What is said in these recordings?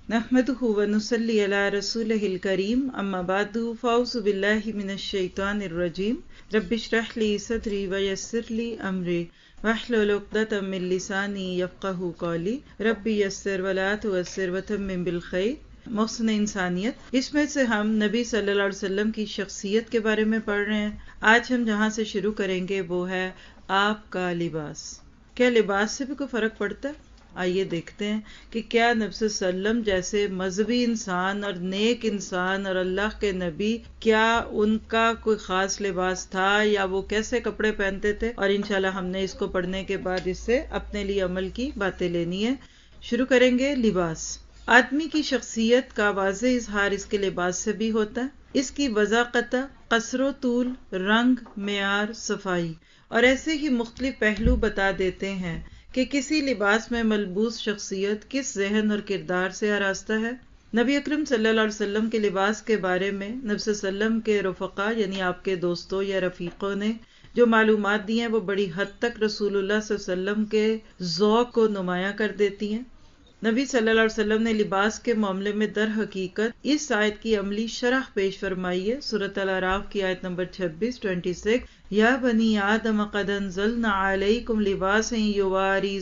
نحمده ونصلي على رسوله الكريم اما بعد فاعوذ بالله من الشيطان الرجيم رب اشرح لي صدري ويسر لي امري واحلل عقدة من لساني يفقهوا قولي رب يسر ولا تعسر وتمم بالخير۔ محسن انسانیت، اس میں سے ہم نبی صلی اللہ علیہ وسلم کی شخصیت کے بارے میں پڑھ رہے ہیں۔ آج ہم جہاں سے شروع کریں گے وہ ہے آپ کا لباس۔ کیا لباس سے بھی کوئی فرق پڑتا ہے؟ آئیے دیکھتے ہیں کہ کیا نبی صلی اللہ علیہ وسلم جیسے مذہبی انسان اور نیک انسان اور اللہ کے نبی، کیا ان کا کوئی خاص لباس تھا یا وہ کیسے کپڑے پہنتے تھے؟ اور انشاءاللہ ہم نے اس کو پڑھنے کے بعد اس سے اپنے لیے عمل کی باتیں لینی ہے۔ شروع کریں گے لباس۔ آدمی کی شخصیت کا واضح اظہار اس کے لباس سے بھی ہوتا ہے۔ اس کی وضاحت، قصر و طول، رنگ، معیار، صفائی اور ایسے ہی مختلف پہلو بتا دیتے ہیں کہ کسی لباس میں ملبوس شخصیت کس ذہن اور کردار سے آراستہ ہے۔ نبی اکرم صلی اللہ علیہ وسلم کے لباس کے بارے میں نبی صلی اللہ علیہ وسلم کے رفقا یعنی آپ کے دوستوں یا رفیقوں نے جو معلومات دی ہیں وہ بڑی حد تک رسول اللہ صلی اللہ علیہ وسلم کے ذوق کو نمایاں کر دیتی ہیں۔ نبی صلی اللہ علیہ وسلم نے لباس کے معاملے میں در حقیقت اس آیت کی عملی شرح پیش فرمائی ہے۔ سورۃ الاعراف کی آیت نمبر 26 یا بنی آدم قد انزلنا علیکم لباسا یواری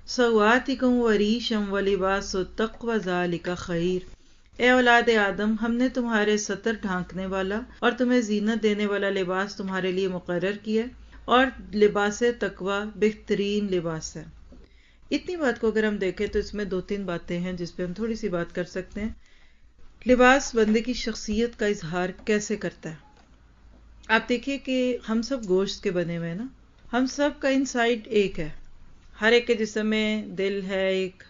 سوآتکم وریشا ولباس التقوی ذلک خیر۔ اے اولاد آدم، ہم نے تمہارے ستر ڈھانکنے والا اور تمہیں زینت دینے والا لباس تمہارے لیے مقرر کیا اور لباس تقوی بہترین لباس ہے۔ اتنی بات کو اگر ہم دیکھیں تو اس میں دو تین باتیں ہیں جس پہ ہم تھوڑی سی بات کر سکتے ہیں۔ لباس بندے کی شخصیت کا اظہار کیسے کرتا ہے؟ آپ دیکھیے کہ ہم سب گوشت کے بنے ہوئے ہیں نا، ہم سب کا انسائڈ ایک ہے۔ ہر ایک کے جسم میں دل ہے، ایک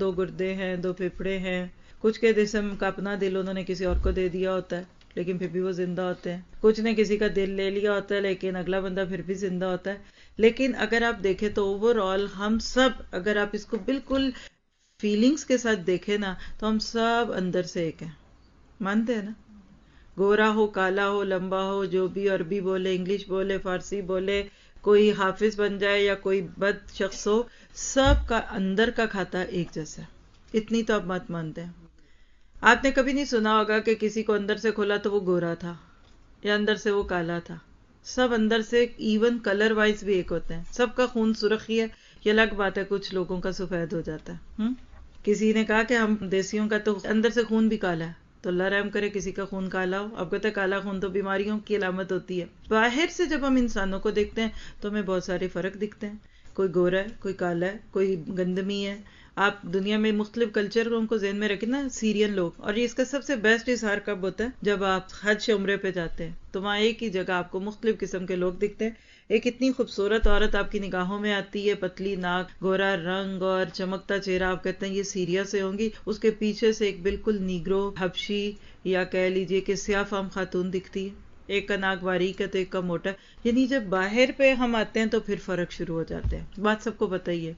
دو گردے ہیں، دو پھیپھڑے ہیں۔ کچھ کے جسم کا اپنا دل انہوں نے کسی اور کو دے دیا ہوتا ہے لیکن پھر بھی وہ زندہ ہوتے ہیں۔ کچھ نے کسی کا دل لے لیا ہوتا ہے لیکن اگلا بندہ پھر بھی زندہ ہوتا ہے۔ لیکن اگر آپ دیکھیں تو اوور آل ہم سب، اگر آپ اس کو بالکل فیلنگز کے ساتھ دیکھیں نا تو ہم سب اندر سے ایک ہیں۔ مانتے ہیں نا؟ گورا ہو، کالا ہو، لمبا ہو، جو بھی عربی بولے، انگلش بولے، فارسی بولے، کوئی حافظ بن جائے یا کوئی بد شخص ہو، سب کا اندر کا کھاتا ایک جیسا۔ اتنی تو آپ بات مانتے ہیں۔ آپ نے کبھی نہیں سنا ہوگا کہ کسی کو اندر سے کھولا تو وہ گورا تھا یا اندر سے وہ کالا تھا۔ سب اندر سے ایون کلر وائز بھی ایک ہوتے ہیں۔ سب کا خون سرخ ہی ہے، یہ الگ بات ہے کچھ لوگوں کا سفید ہو جاتا ہے۔ کسی نے کہا کہ ہم دیسیوں کا تو اندر سے خون بھی کالا ہے، تو اللہ رحم کرے کسی کا خون کالا ہو۔ اب کہتے ہیں کالا خون تو بیماریوں کی علامت ہوتی ہے۔ باہر سے جب ہم انسانوں کو دیکھتے ہیں تو ہمیں بہت سارے فرق دکھتے ہیں۔ کوئی گورا ہے، کوئی کالا ہے، کوئی گندمی ہے۔ آپ دنیا میں مختلف کلچروں کو ذہن میں رکھیں نا، سیرین لوگ، اور اس کا سب سے بیسٹ اظہار کب ہوتا ہے؟ جب آپ حج عمرے پہ جاتے ہیں تو وہاں ایک ہی جگہ آپ کو مختلف قسم کے لوگ دکھتے ہیں۔ ایک اتنی خوبصورت عورت آپ کی نگاہوں میں آتی ہے، پتلی ناک، گورا رنگ اور چمکتا چہرہ، آپ کہتے ہیں یہ سیریا سے ہوں گی۔ اس کے پیچھے سے ایک بالکل نیگرو، حبشی یا کہہ لیجئے کہ سیاہ فام خاتون دکھتی ہے۔ ایک کا ناک باریک ہے تو ایک کا موٹا ہے۔ یعنی جب باہر پہ ہم آتے ہیں تو پھر فرق شروع ہو جاتے ہیں۔ بات سب کو پتہ ہی ہے۔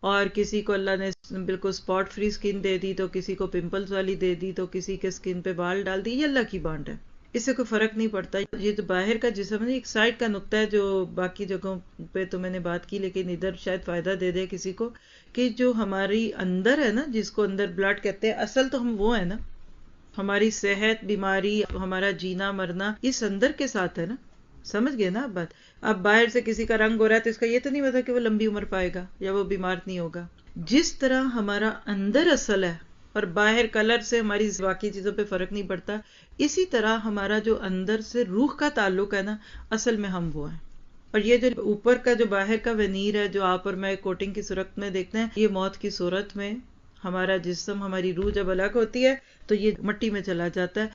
اور کسی کو اللہ نے بالکل سپاٹ فری سکن دے دی تو کسی کو پمپلز والی دے دی تو کسی کے سکن پہ بال ڈال دی، یہ اللہ کی بانٹ ہے، اس سے کوئی فرق نہیں پڑتا۔ یہ جو باہر کا جسم ہے ایک سائڈ کا نقطہ ہے جو باقی جگہوں پہ تو میں نے بات کی لیکن ادھر شاید فائدہ دے دے کسی کو، کہ جو ہماری اندر ہے نا، جس کو اندر بلڈ کہتے ہیں، اصل تو ہم وہ ہے نا، ہماری صحت، بیماری، ہمارا جینا مرنا اس اندر کے ساتھ ہے نا۔ سمجھ گئے نا آپ بات؟ اب باہر سے کسی کا رنگ گورا ہے تو اس کا یہ تو نہیں پتا کہ وہ لمبی عمر پائے گا یا وہ بیمار نہیں ہوگا۔ جس طرح ہمارا اندر اصل ہے اور باہر کلر سے ہماری باقی چیزوں پہ فرق نہیں پڑتا، اسی طرح ہمارا جو اندر سے روح کا تعلق ہے نا، اصل میں ہم وہ ہیں۔ اور یہ جو اوپر کا جو باہر کا ونیر ہے جو آپ اور میں کوٹنگ کی صورت میں دیکھتے ہیں، یہ موت کی صورت میں ہمارا جسم، ہماری روح جب الگ ہوتی ہے تو یہ مٹی میں چلا جاتا ہے۔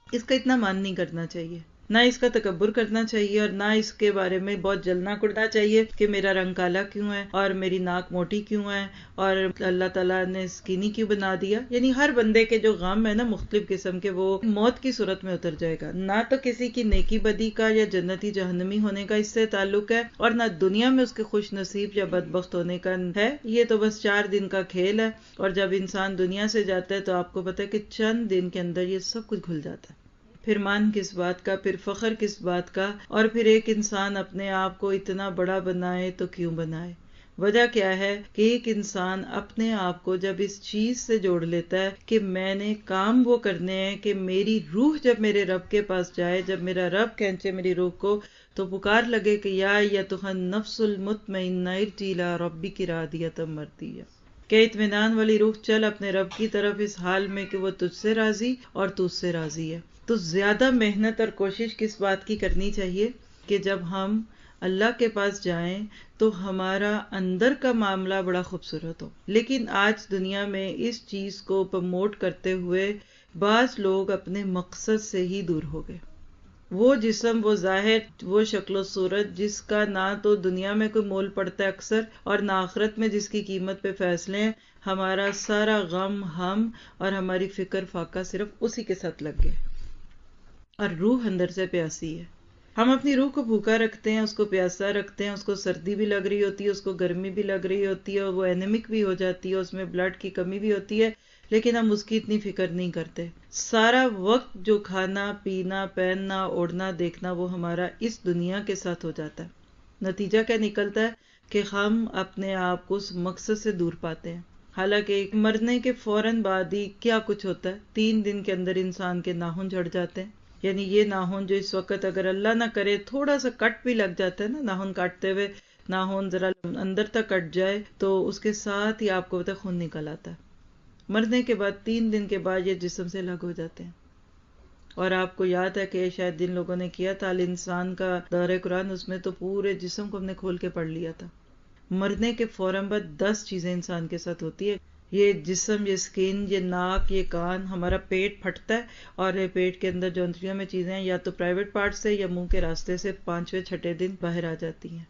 اس کا اتنا مان نہیں کرنا چاہیے، نہ اس کا تکبر کرنا چاہیے اور نہ اس کے بارے میں بہت جلنا کڑنا چاہیے کہ میرا رنگ کالا کیوں ہے اور میری ناک موٹی کیوں ہے اور اللہ تعالیٰ نے سکینی کیوں بنا دیا۔ یعنی ہر بندے کے جو غم ہے نا مختلف قسم کے، وہ موت کی صورت میں اتر جائے گا۔ نہ تو کسی کی نیکی بدی کا یا جنتی جہنمی ہونے کا اس سے تعلق ہے اور نہ دنیا میں اس کے خوش نصیب یا بدبخت ہونے کا ہے۔ یہ تو بس 4 دن کا کھیل ہے اور جب انسان دنیا سے جاتا ہے تو آپ کو پتہ ہے کہ چند دن کے اندر یہ سب کچھ گھل جاتا ہے۔ پھر مان کس بات کا، پھر فخر کس بات کا، اور پھر ایک انسان اپنے آپ کو اتنا بڑا بنائے تو کیوں بنائے؟ وجہ کیا ہے کہ ایک انسان اپنے آپ کو جب اس چیز سے جوڑ لیتا ہے کہ میں نے کام وہ کرنے ہیں کہ میری روح جب میرے رب کے پاس جائے، جب میرا رب کھینچے میری روح کو، تو پکار لگے کہ یا ایتھا النفس المطمئنہ ارجعی الی ربک راضیۃ مرضیہ، کہ اطمینان والی روح چل اپنے رب کی طرف اس حال میں کہ وہ تجھ سے راضی اور تو اس سے راضی ہے۔ تو زیادہ محنت اور کوشش کس بات کی کرنی چاہیے کہ جب ہم اللہ کے پاس جائیں تو ہمارا اندر کا معاملہ بڑا خوبصورت ہو۔ لیکن آج دنیا میں اس چیز کو پروموٹ کرتے ہوئے بعض لوگ اپنے مقصد سے ہی دور ہو گئے۔ وہ جسم، وہ ظاہر، وہ شکل و صورت جس کا نہ تو دنیا میں کوئی مول پڑتا ہے اکثر، اور نہ آخرت میں جس کی قیمت پہ فیصلے ہیں، ہمارا سارا غم ہم اور ہماری فکر فاقہ صرف اسی کے ساتھ لگ گئے، اور روح اندر سے پیاسی ہے۔ ہم اپنی روح کو بھوکا رکھتے ہیں، اس کو پیاسا رکھتے ہیں، اس کو سردی بھی لگ رہی ہوتی ہے، اس کو گرمی بھی لگ رہی ہوتی ہے، وہ اینیمک بھی ہو جاتی ہے، اس میں بلڈ کی کمی بھی ہوتی ہے، لیکن ہم اس کی اتنی فکر نہیں کرتے۔ سارا وقت جو کھانا، پینا، پہننا، اوڑھنا، دیکھنا وہ ہمارا اس دنیا کے ساتھ ہو جاتا ہے۔ نتیجہ کیا نکلتا ہے کہ ہم اپنے آپ کو اس مقصد سے دور پاتے ہیں۔ حالانکہ مرنے کے فوراً بعد ہی کیا کچھ ہوتا ہے، 3 دن کے اندر انسان کے ناخن جھڑ جاتے ہیں۔ یعنی یہ ناخن جو اس وقت اگر اللہ نہ کرے تھوڑا سا کٹ بھی لگ جاتا ہے نا، ناخن کاٹتے ہوئے ناخن ذرا اندر تک کٹ جائے تو اس کے ساتھ ہی آپ کو پتہ خون نکل آتا ہے۔ مرنے کے بعد 3 دن کے بعد یہ جسم سے الگ ہو جاتے ہیں۔ اور آپ کو یاد ہے کہ شاید جن لوگوں نے کیا تھا الانسان کا دورہ قرآن، اس میں تو پورے جسم کو ہم نے کھول کے پڑھ لیا تھا۔ مرنے کے فوراً بعد 10 چیزیں انسان کے ساتھ ہوتی ہے۔ یہ جسم، یہ سکن، یہ ناک، یہ کان، ہمارا پیٹ پھٹتا ہے، اور یہ پیٹ کے اندر جو انتڑیوں میں چیزیں ہیں یا تو پرائیویٹ پارٹ سے یا منہ کے راستے سے 5ویں 6 دن باہر آ جاتی ہیں۔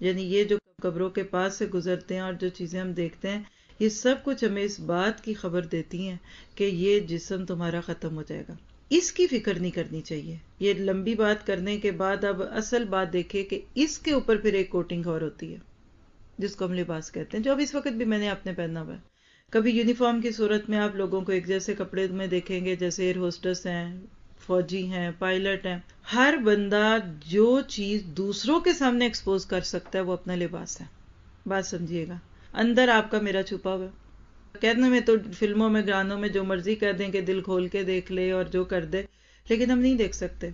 یعنی یہ جو قبروں کے پاس سے گزرتے ہیں اور جو چیزیں ہم دیکھتے ہیں، یہ سب کچھ ہمیں اس بات کی خبر دیتی ہیں کہ یہ جسم تمہارا ختم ہو جائے گا۔ اس کی فکر نہیں کرنی چاہیے۔ یہ لمبی بات کرنے کے بعد اب اصل بات دیکھیں کہ اس کے اوپر پھر ایک کوٹنگ اور ہوتی ہے جس کو ہم لباس کہتے ہیں، جو اب اس وقت بھی میں نے اپنے پہنا ہوا ہے۔ کبھی یونیفارم کی صورت میں آپ لوگوں کو ایک جیسے کپڑے میں دیکھیں گے، جیسے ایئر ہوسٹس ہیں، فوجی ہیں، پائلٹ ہیں۔ ہر بندہ جو چیز دوسروں کے سامنے ایکسپوز کر سکتا ہے وہ اپنا لباس ہے۔ بات سمجھیے گا، اندر آپ کا میرا چھپا ہوا ہے۔ کہنے میں تو فلموں میں، گانوں میں جو مرضی کہہ دیں کہ دل کھول کے دیکھ لے اور جو کر دے، لیکن ہم نہیں دیکھ سکتے۔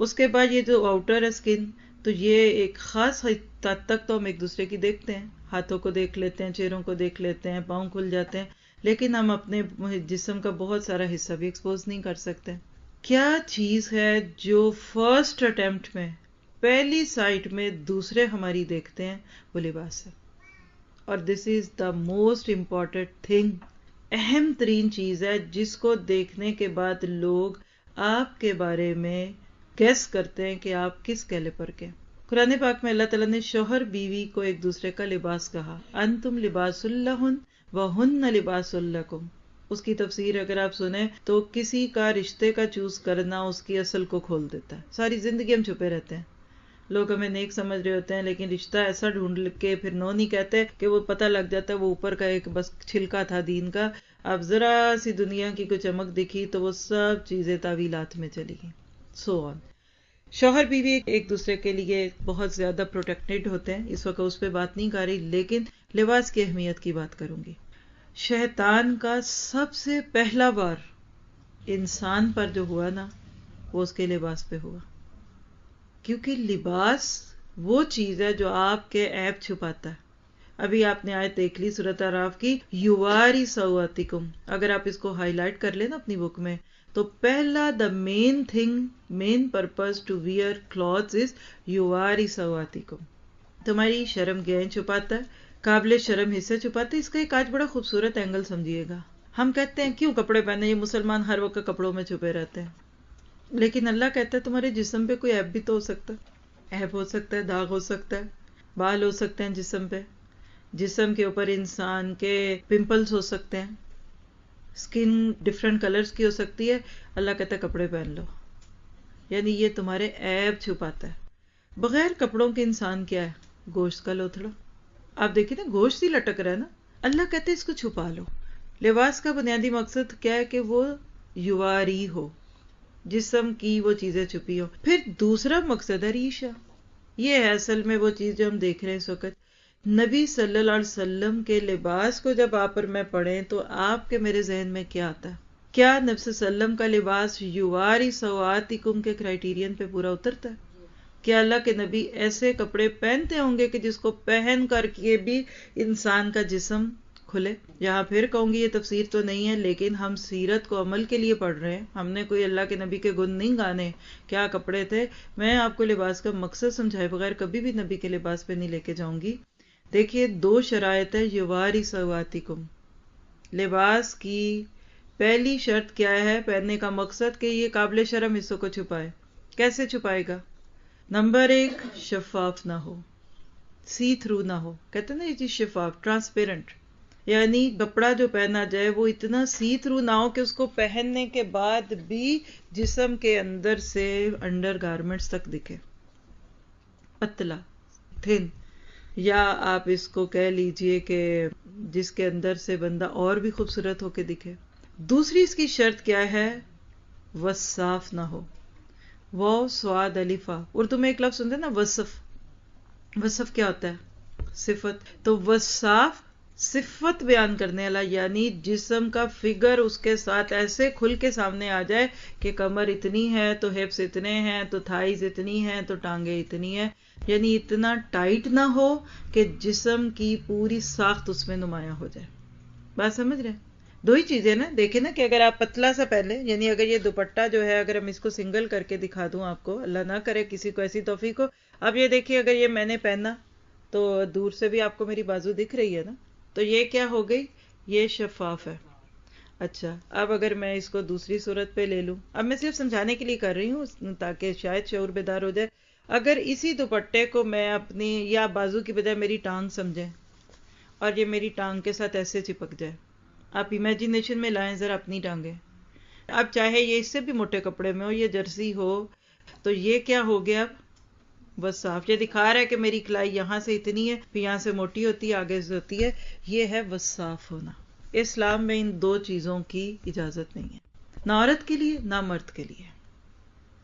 اس کے بعد یہ جو آؤٹر ہے اسکن، تو یہ ایک خاص حد تک تو ہم ایک دوسرے کی دیکھتے ہیں، ہاتھوں کو دیکھ لیتے ہیں، چہروں کو دیکھ لیتے ہیں، پاؤں کھل جاتے ہیں، لیکن ہم اپنے جسم کا بہت سارا حصہ بھی ایکسپوز نہیں کر سکتے۔ کیا چیز ہے جو فرسٹ اٹیمپٹ میں، پہلی سائٹ میں دوسرے ہماری دیکھتے ہیں؟ وہ لباس ہے۔ اور دس از دا موسٹ امپورٹنٹ تھنگ، اہم ترین چیز ہے جس کو دیکھنے کے بعد لوگ آپ کے بارے میں گیس کرتے ہیں کہ آپ کس کیلیبر کے۔ قرآن پاک میں اللہ تعالیٰ نے شوہر بیوی کو ایک دوسرے کا لباس کہا، انتم لباس لہن وہن لباس لکم۔ اس کی تفسیر اگر آپ سنیں تو کسی کا رشتے کا چوز کرنا اس کی اصل کو کھول دیتا ہے۔ ساری زندگی ہم چھپے رہتے ہیں، لوگ ہمیں نیک سمجھ رہے ہوتے ہیں، لیکن رشتہ ایسا ڈھونڈ کے پھر نو نہیں کہتے کہ وہ پتہ لگ جاتا ہے وہ اوپر کا ایک بس چھلکا تھا دین کا۔ اب ذرا سی دنیا کی کوئی چمک دکھی تو وہ سب چیزیں تعویلات میں چلی گئیں۔ سو آن۔ شوہر بیوی ایک دوسرے کے لیے بہت زیادہ پروٹیکٹڈ ہوتے ہیں، اس وقت اس پہ بات نہیں کر رہی، لیکن لباس کی اہمیت کی بات کروں گی۔ شیطان کا سب سے پہلا وار انسان پر جو ہوا نا، وہ اس کے لباس پہ ہوا، کیونکہ لباس وہ چیز ہے جو آپ کے عیب چھپاتا ہے۔ ابھی آپ نے آیت دیکھ لی سورۃ اعراف کی، یواری سوآتکم، اگر آپ اس کو ہائی لائٹ کر لیں نا اپنی بک میں، تو پہلا the main thing, main purpose to wear clothes is یواری سوآتکم، تمہاری شرم گہیں چھپاتا ہے، قابل شرم حصے چھپاتے ہیں۔ اس کا ایک آج بڑا خوبصورت اینگل سمجھیے گا۔ ہم کہتے ہیں کیوں کپڑے پہنے، یہ مسلمان ہر وقت کپڑوں میں چھپے رہتے ہیں، لیکن اللہ کہتا ہے تمہارے جسم پہ کوئی عیب بھی تو ہو سکتا ہے، عیب ہو سکتا ہے، داغ ہو سکتا ہے، بال ہو سکتے ہیں جسم پہ، جسم کے اوپر انسان کے پمپلز ہو سکتے ہیں، سکن ڈفرنٹ کلرز کی ہو سکتی ہے۔ اللہ کہتا ہے کپڑے پہن لو، یعنی یہ تمہارے عیب چھپاتا ہے۔ بغیر کپڑوں کے انسان کیا ہے؟ گوشت کا لوتھڑا۔ آپ دیکھیں نا گوشت ہی لٹک رہا ہے نا، اللہ کہتے ہیں اس کو چھپا لو۔ لباس کا بنیادی مقصد کیا ہے کہ وہ یواری ہو، جسم کی وہ چیزیں چھپی ہو۔ پھر دوسرا مقصد ہے ریشہ، یہ ہے اصل میں وہ چیز جو ہم دیکھ رہے ہیں اس وقت نبی صلی اللہ علیہ وسلم کے لباس کو جب آپ اور میں پڑھیں تو آپ کے میرے ذہن میں کیا آتا ہے؟ کیا نبی صلی اللہ علیہ وسلم کا لباس یواری سواتکم کے کرائیٹیرین پہ پورا اترتا ہے؟ کیا اللہ کے نبی ایسے کپڑے پہنتے ہوں گے کہ جس کو پہن کر کے بھی انسان کا جسم کھلے؟ یہاں پھر کہوں گی یہ تفسیر تو نہیں ہے، لیکن ہم سیرت کو عمل کے لیے پڑھ رہے ہیں، ہم نے کوئی اللہ کے نبی کے گن نہیں گانے کیا کپڑے تھے۔ میں آپ کو لباس کا مقصد سمجھائے بغیر کبھی بھی نبی کے لباس پہ نہیں لے کے جاؤں گی۔ دیکھیے 2 شرائط ہے یواری سواتکم، لباس کی پہلی شرط کیا ہے پہننے کا مقصد کہ یہ قابل شرم حصوں کو چھپائے۔ کیسے چھپائے گا؟ نمبر 1، شفاف نہ ہو، سی تھرو نہ ہو، کہتے ہیں نا یہ چیز شفاف، ٹرانسپیرنٹ، یعنی کپڑا جو پہنا جائے وہ اتنا سی تھرو نہ ہو کہ اس کو پہننے کے بعد بھی جسم کے اندر سے انڈر گارمنٹس تک دکھے، پتلا، تھن، یا آپ اس کو کہہ لیجئے کہ جس کے اندر سے بندہ اور بھی خوبصورت ہو کے دکھے۔ دوسری اس کی شرط کیا ہے؟ وصاف نہ ہو، وہ سواد الفا، اردو میں ایک لفظ سنتے ہیں نا وصف، وصف کیا ہوتا ہے؟ صفت، تو وصاف صفت بیان کرنے والا، یعنی جسم کا فگر اس کے ساتھ ایسے کھل کے سامنے آ جائے کہ کمر اتنی ہے تو ہپس اتنے ہیں تو تھائز اتنی ہیں تو ٹانگیں اتنی ہیں، یعنی اتنا ٹائٹ نہ ہو کہ جسم کی پوری ساخت اس میں نمایاں ہو جائے۔ بات سمجھ رہے ہیں؟ 2 ہی چیزیں نا، دیکھیں نا کہ اگر آپ پتلا سا پہلے، یعنی اگر یہ دوپٹہ جو ہے اگر ہم اس کو سنگل کر کے دکھا دوں آپ کو، اللہ نہ کرے کسی کو ایسی توفیق ہو، اب یہ دیکھیے اگر یہ میں نے پہنا تو دور سے بھی آپ کو میری بازو دکھ رہی ہے نا، تو یہ کیا ہو گئی؟ یہ شفاف ہے۔ اچھا اب اگر میں اس کو دوسری صورت پہ لے لوں، اب میں صرف سمجھانے کے لیے کر رہی ہوں تاکہ شاید شعور بیدار ہو جائے۔ اگر اسی دوپٹے کو میں اپنی یا بازو کی بجائے میری ٹانگ سمجھیں اور یہ میری ٹانگ کے ساتھ ایسے چپک جائے، آپ امیجینیشن میں لائیں ذرا اپنی ٹانگیں، اب چاہے یہ اس سے بھی موٹے کپڑے میں ہو، یہ جرسی ہو، تو یہ کیا ہو گیا؟ اب بس صاف، یہ دکھا رہا ہے کہ میری کلائی یہاں سے اتنی ہے، پھر یہاں سے موٹی ہوتی ہے، آگے سے ہوتی ہے، یہ ہے وصاف ہونا۔ اسلام میں ان 2 چیزوں کی اجازت نہیں ہے، نہ عورت کے لیے نہ مرد کے لیے۔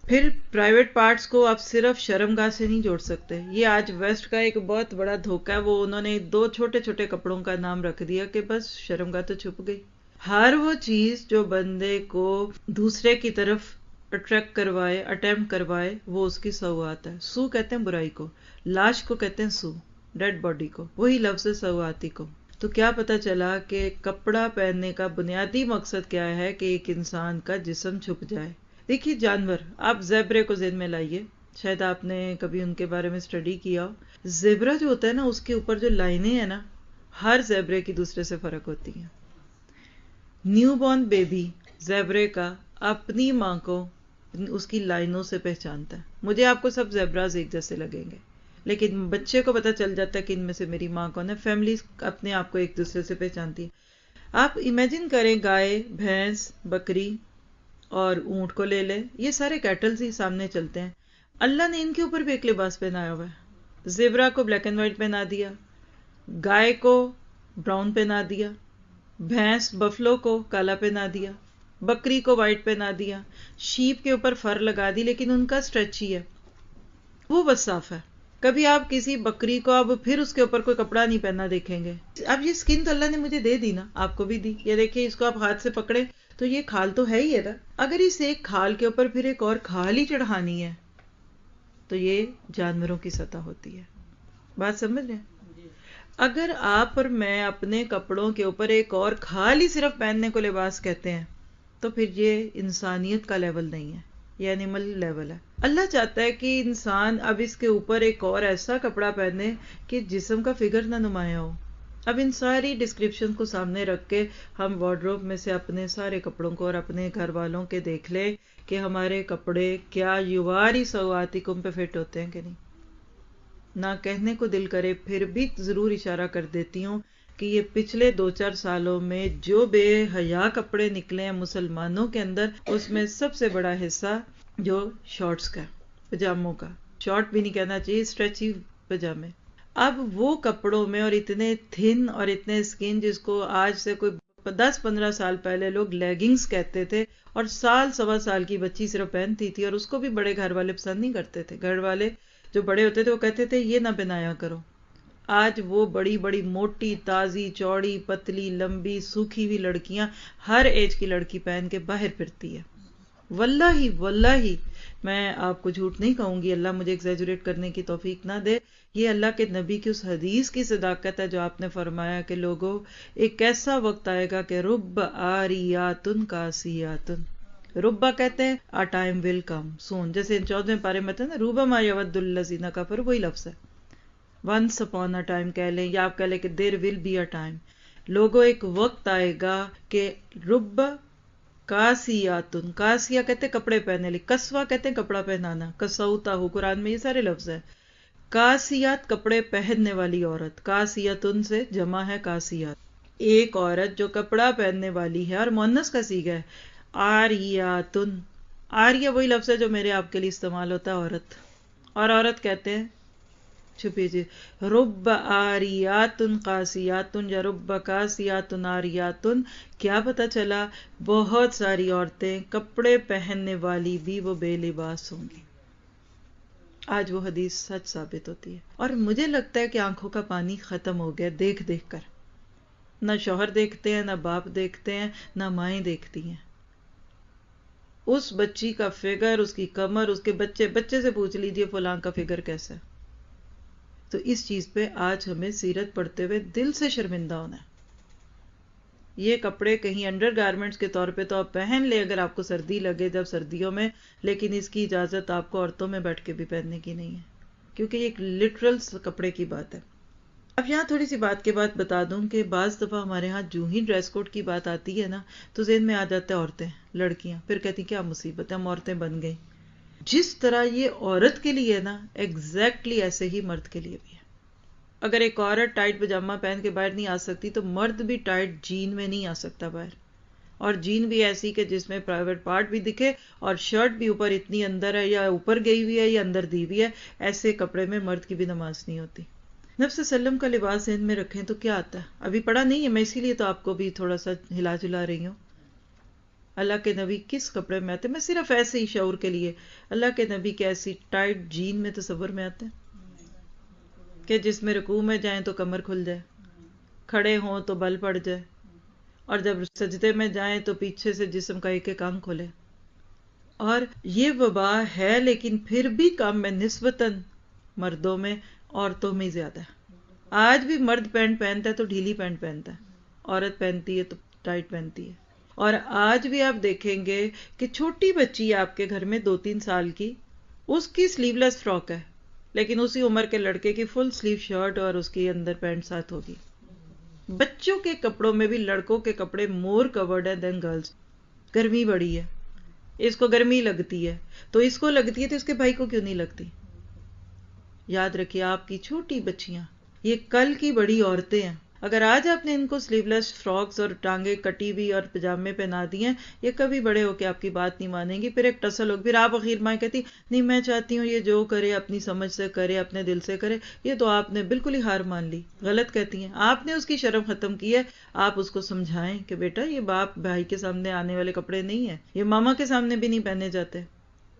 پھر پرائیویٹ پارٹس کو آپ صرف شرمگاہ سے نہیں جوڑ سکتے، یہ آج ویسٹ کا ایک بہت بڑا دھوکہ ہے، وہ انہوں نے 2 چھوٹے چھوٹے کپڑوں کا نام رکھ دیا کہ بس شرمگاہ تو چھپ گئی۔ ہر وہ چیز جو بندے کو دوسرے کی طرف اٹریکٹ کروائے، اٹیمپٹ کروائے، وہ اس کی سوات ہے۔ سو کہتے ہیں برائی کو، لاش کو کہتے ہیں سو، ڈیڈ باڈی کو، وہی لفظ ہے سواتی کو۔ تو کیا پتا چلا کہ کپڑا پہننے کا بنیادی مقصد کیا ہے کہ ایک انسان کا جسم چھپ جائے۔ دیکھیے جانور، آپ زیبرے کو ذہن میں لائیے، شاید آپ نے کبھی ان کے بارے میں اسٹڈی کیا ہو۔ زیبرا جو ہوتا ہے نا، اس کے اوپر جو لائنیں ہیں نا، ہر زیبرے کی دوسرے سے فرق ہوتی ہیں۔ نیو بورن بیبی زیبرے کا اپنی ماں کو اس کی لائنوں سے پہچانتا ہے۔ مجھے آپ کو سب زیبراز ایک جیسے لگیں گے، لیکن بچے کو پتا چل جاتا ہے کہ ان میں سے میری ماں کون ہے۔ فیملی اپنے آپ کو ایک دوسرے سے پہچانتی ہے۔ آپ امیجن کریں گائے، بھینس، بکری اور اونٹ کو لے لیں، یہ سارے کیٹلز ہی سامنے چلتے ہیں، اللہ نے ان کے اوپر بھی ایک لباس پہنایا ہوا ہے۔ زیبرا کو بلیک اینڈ وائٹ پہنا دیا، گائے کو براؤن پہنا دیا، بھینس بفلو کو کالا پہنا دیا، بکری کو وائٹ پہنا دیا، شیپ کے اوپر فر لگا دی، لیکن ان کا اسٹریچی ہے، وہ بس صاف ہے۔ کبھی آپ کسی بکری کو اب پھر اس کے اوپر کوئی کپڑا نہیں پہنا دیکھیں گے۔ اب یہ سکن تو اللہ نے مجھے دے دی نا، آپ کو بھی دی، یہ دیکھیں اس کو آپ ہاتھ سے پکڑے تو یہ کھال تو ہے ہی ہے نا، اگر اس ایک کھال کے اوپر پھر ایک اور کھال ہی چڑھانی ہے تو یہ جانوروں کی سطح ہوتی ہے۔ بات سمجھ رہے ہیں؟ اگر آپ اور میں اپنے کپڑوں کے اوپر ایک اور کھال ہی صرف پہننے کو لباس کہتے ہیں تو پھر یہ انسانیت کا لیول نہیں ہے، یہ اینیمل لیول ہے۔ اللہ چاہتا ہے کہ انسان اب اس کے اوپر ایک اور ایسا کپڑا پہنے کہ جسم کا فگر نہ نمایاں ہو۔ اب ان ساری ڈسکرپشن کو سامنے رکھ کے ہم وارڈروب میں سے اپنے سارے کپڑوں کو اور اپنے گھر والوں کے دیکھ لیں کہ ہمارے کپڑے کیا یواری سواتکم پہ فٹ ہوتے ہیں کہ نہیں۔ نہ کہنے کو دل کرے، پھر بھی ضرور اشارہ کر دیتی ہوں کہ یہ پچھلے 2-4 سالوں میں جو بے حیا کپڑے نکلے ہیں مسلمانوں کے اندر، اس میں سب سے بڑا حصہ جو شارٹس کا، پجاموں کا، شارٹ بھی نہیں کہنا چاہیے، اسٹریچی پجامے۔ اب وہ کپڑوں میں اور اتنے تھن اور اتنے اسکن، جس کو آج سے کوئی 10-15 سال پہلے لوگ لیگنگز کہتے تھے اور سال 1.25 سال کی بچی صرف پہنتی تھی، اور اس کو بھی بڑے گھر والے پسند نہیں کرتے تھے۔ گھر والے جو بڑے ہوتے تھے وہ کہتے تھے یہ نہ پہنایا کرو، آج وہ بڑی بڑی موٹی تازی چوڑی پتلی لمبی سوکھی ہوئی لڑکیاں ہر ایج کی لڑکی پہن کے باہر پھرتی ہے. واللہ واللہ میں آپ کو جھوٹ نہیں کہوں گی، اللہ مجھے ایگزیجریٹ کرنے کی توفیق نہ دے. یہ اللہ کے نبی کی اس حدیث کی صداقت ہے جو آپ نے فرمایا کہ لوگوں ایک ایسا وقت آئے گا کہ رب آریاتن کاسیاتن. ربا کہتے ہیں a time will come soon، جیسے 14ویں پارے میں تھا نا روبا ما یود الذین کفروا، وہی لفظ ہے. once upon a time کہہ لیں یا آپ کہہ لیں کہ there will be a time. لوگوں ایک وقت آئے گا کہ رب کاسیاتن، کاسیا کہتے ہیں کپڑے پہننے لی، کسوا کہتے ہیں کپڑا پہنانا، کسوتا ہو قرآن میں یہ سارے لفظ ہیں. کاسیات کپڑے پہننے والی عورت، کاسیاتن سے جمع ہے کاسیات. ایک عورت جو کپڑا پہننے والی ہے اور مؤنث کا صیغہ ہے. آریاتن، آریہ وہی لفظ ہے جو میرے آپ کے لیے استعمال ہوتا ہے عورت، اور عورت کہتے ہیں چھپی جی رب آریاتن قاسیاتن یا رب کاسیاتن آریاتن. کیا پتا چلا بہت ساری عورتیں کپڑے پہننے والی بھی وہ بے لباس ہوں گی. آج وہ حدیث سچ ثابت ہوتی ہے، اور مجھے لگتا ہے کہ آنکھوں کا پانی ختم ہو گیا دیکھ دیکھ کر. نہ شوہر دیکھتے ہیں، نہ باپ دیکھتے ہیں، نہ مائیں دیکھتی ہیں. اس بچی کا فگر، اس کی کمر، اس کے بچے سے پوچھ لیجئے فلاں کا فگر کیسا ہے. تو اس چیز پہ آج ہمیں سیرت پڑھتے ہوئے دل سے شرمندہ ہونا ہے. یہ کپڑے کہیں انڈر گارمنٹس کے طور پہ تو آپ پہن لیں اگر آپ کو سردی لگے جب سردیوں میں، لیکن اس کی اجازت آپ کو عورتوں میں بیٹھ کے بھی پہننے کی نہیں ہے، کیونکہ یہ ایک لٹرل کپڑے کی بات ہے. اب یہاں تھوڑی سی بات کے بعد بتا دوں کہ بعض دفعہ ہمارے ہاں جو ہی ڈریس کوڈ کی بات آتی ہے نا تو ذہن میں آ جاتا ہے عورتیں، لڑکیاں، پھر کہتی کیا مصیبت ہے ہم عورتیں بن گئی. جس طرح یہ عورت کے لیے ہے نا ایگزیکٹلی ایسے ہی مرد کے لیے بھی ہے. اگر ایک عورت ٹائٹ پجامہ پہن کے باہر نہیں آ سکتی تو مرد بھی ٹائٹ جین میں نہیں آ سکتا باہر، اور جین بھی ایسی کہ جس میں پرائیویٹ پارٹ بھی دکھے اور شرٹ بھی اوپر اتنی اندر ہے یا اوپر گئی ہوئی ہے یا اندر دی ہوئی ہے. ایسے کپڑے میں مرد کی بھی نماز نہیں ہوتی. نفس وسلم کا لباس ذہن میں رکھیں تو کیا آتا ہے؟ ابھی پڑھا نہیں ہے میں اسی لیے تو آپ کو بھی تھوڑا سا ہلا جلا رہی ہوں. اللہ کے نبی کس کپڑے میں آتے ہیں؟ میں صرف ایسے ہی شعور کے لیے، اللہ کے نبی کیسی ٹائٹ جین میں تصور میں آتے ہیں کہ جس میں رکوع میں جائیں تو کمر کھل جائے، کھڑے ہوں تو بل پڑ جائے، اور جب سجدے میں جائیں تو پیچھے سے جسم کا ایک ایک انگ کھلے. اور یہ وبا ہے لیکن پھر بھی کم میں نسبتاً مردوں میں، عورتوں میں زیادہ ہے. آج بھی مرد پینٹ پہنتا ہے تو ڈھیلی پینٹ پہنتا ہے، عورت پہنتی ہے تو ٹائٹ پہنتی ہے. اور آج بھی آپ دیکھیں گے کہ چھوٹی بچی آپ کے گھر میں 2-3 سال کی، اس کی سلیو لیس فراک ہے، لیکن اسی عمر کے لڑکے کی فل سلیو شرٹ اور اس کی اندر پینٹ ساتھ ہوگی. بچوں کے کپڑوں میں بھی لڑکوں کے کپڑے مور کورڈ ہے دین گرلز. گرمی بڑی ہے، اس کو گرمی لگتی ہے تو اس کو لگتی ہے تو اس کے بھائی کو کیوں نہیں لگتی؟ یاد رکھیے آپ کی چھوٹی بچیاں یہ کل کی بڑی عورتیں ہیں. اگر آج آپ نے ان کو سلیو لیس فراکس اور ٹانگیں کٹی ہوئی اور پجامے پہنا دی ہیں، یہ کبھی بڑے ہو کے آپ کی بات نہیں مانیں گی. پھر ایک ٹسل ہوگی، پھر آپ اخیر مائیں کہتی نہیں میں چاہتی ہوں یہ جو کرے اپنی سمجھ سے کرے، اپنے دل سے کرے. یہ تو آپ نے بالکل ہی ہار مان لی، غلط کہتی ہیں. آپ نے اس کی شرم ختم کی ہے. آپ اس کو سمجھائیں کہ بیٹا یہ باپ بھائی کے سامنے آنے والے کپڑے نہیں ہیں، یہ ماما کے سامنے بھی نہیں پہنے جاتے،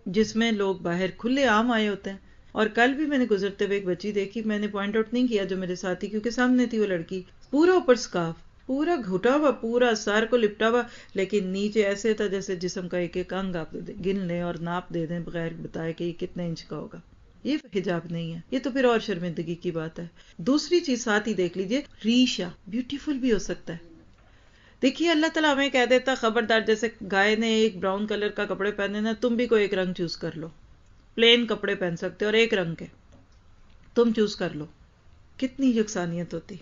جس میں لوگ باہر کھلے عام آئے ہوتے ہیں. اور کل بھی میں نے گزرتے ہوئے ایک بچی دیکھی، میں نے پوائنٹ آؤٹ نہیں کیا جو میرے ساتھی، کیونکہ سامنے تھی وہ لڑکی، پورا اوپر سکارف، پورا گھٹا ہوا، پورا سر کو لپٹا ہوا، لیکن نیچے ایسے تھا جیسے جسم کا ایک ایک انگ آپ گن لیں اور ناپ دے دیں بغیر بتائے کہ یہ کتنے انچ کا ہوگا. یہ حجاب نہیں ہے، یہ تو پھر اور شرمندگی کی بات ہے. دوسری چیز ساتھ ہی دیکھ لیجئے، ریشا بیوٹیفل بھی ہو سکتا ہے. دیکھیے اللہ تعالیٰ ہمیں کہہ دیتا خبردار، جیسے گائے نے ایک براؤن کلر کا کپڑے پہنے نا، تم بھی کوئی ایک رنگ چوز کر لو، پلین کپڑے پہن سکتے اور ایک رنگ کے تم چوز کر لو. کتنی یکسانیت ہوتی.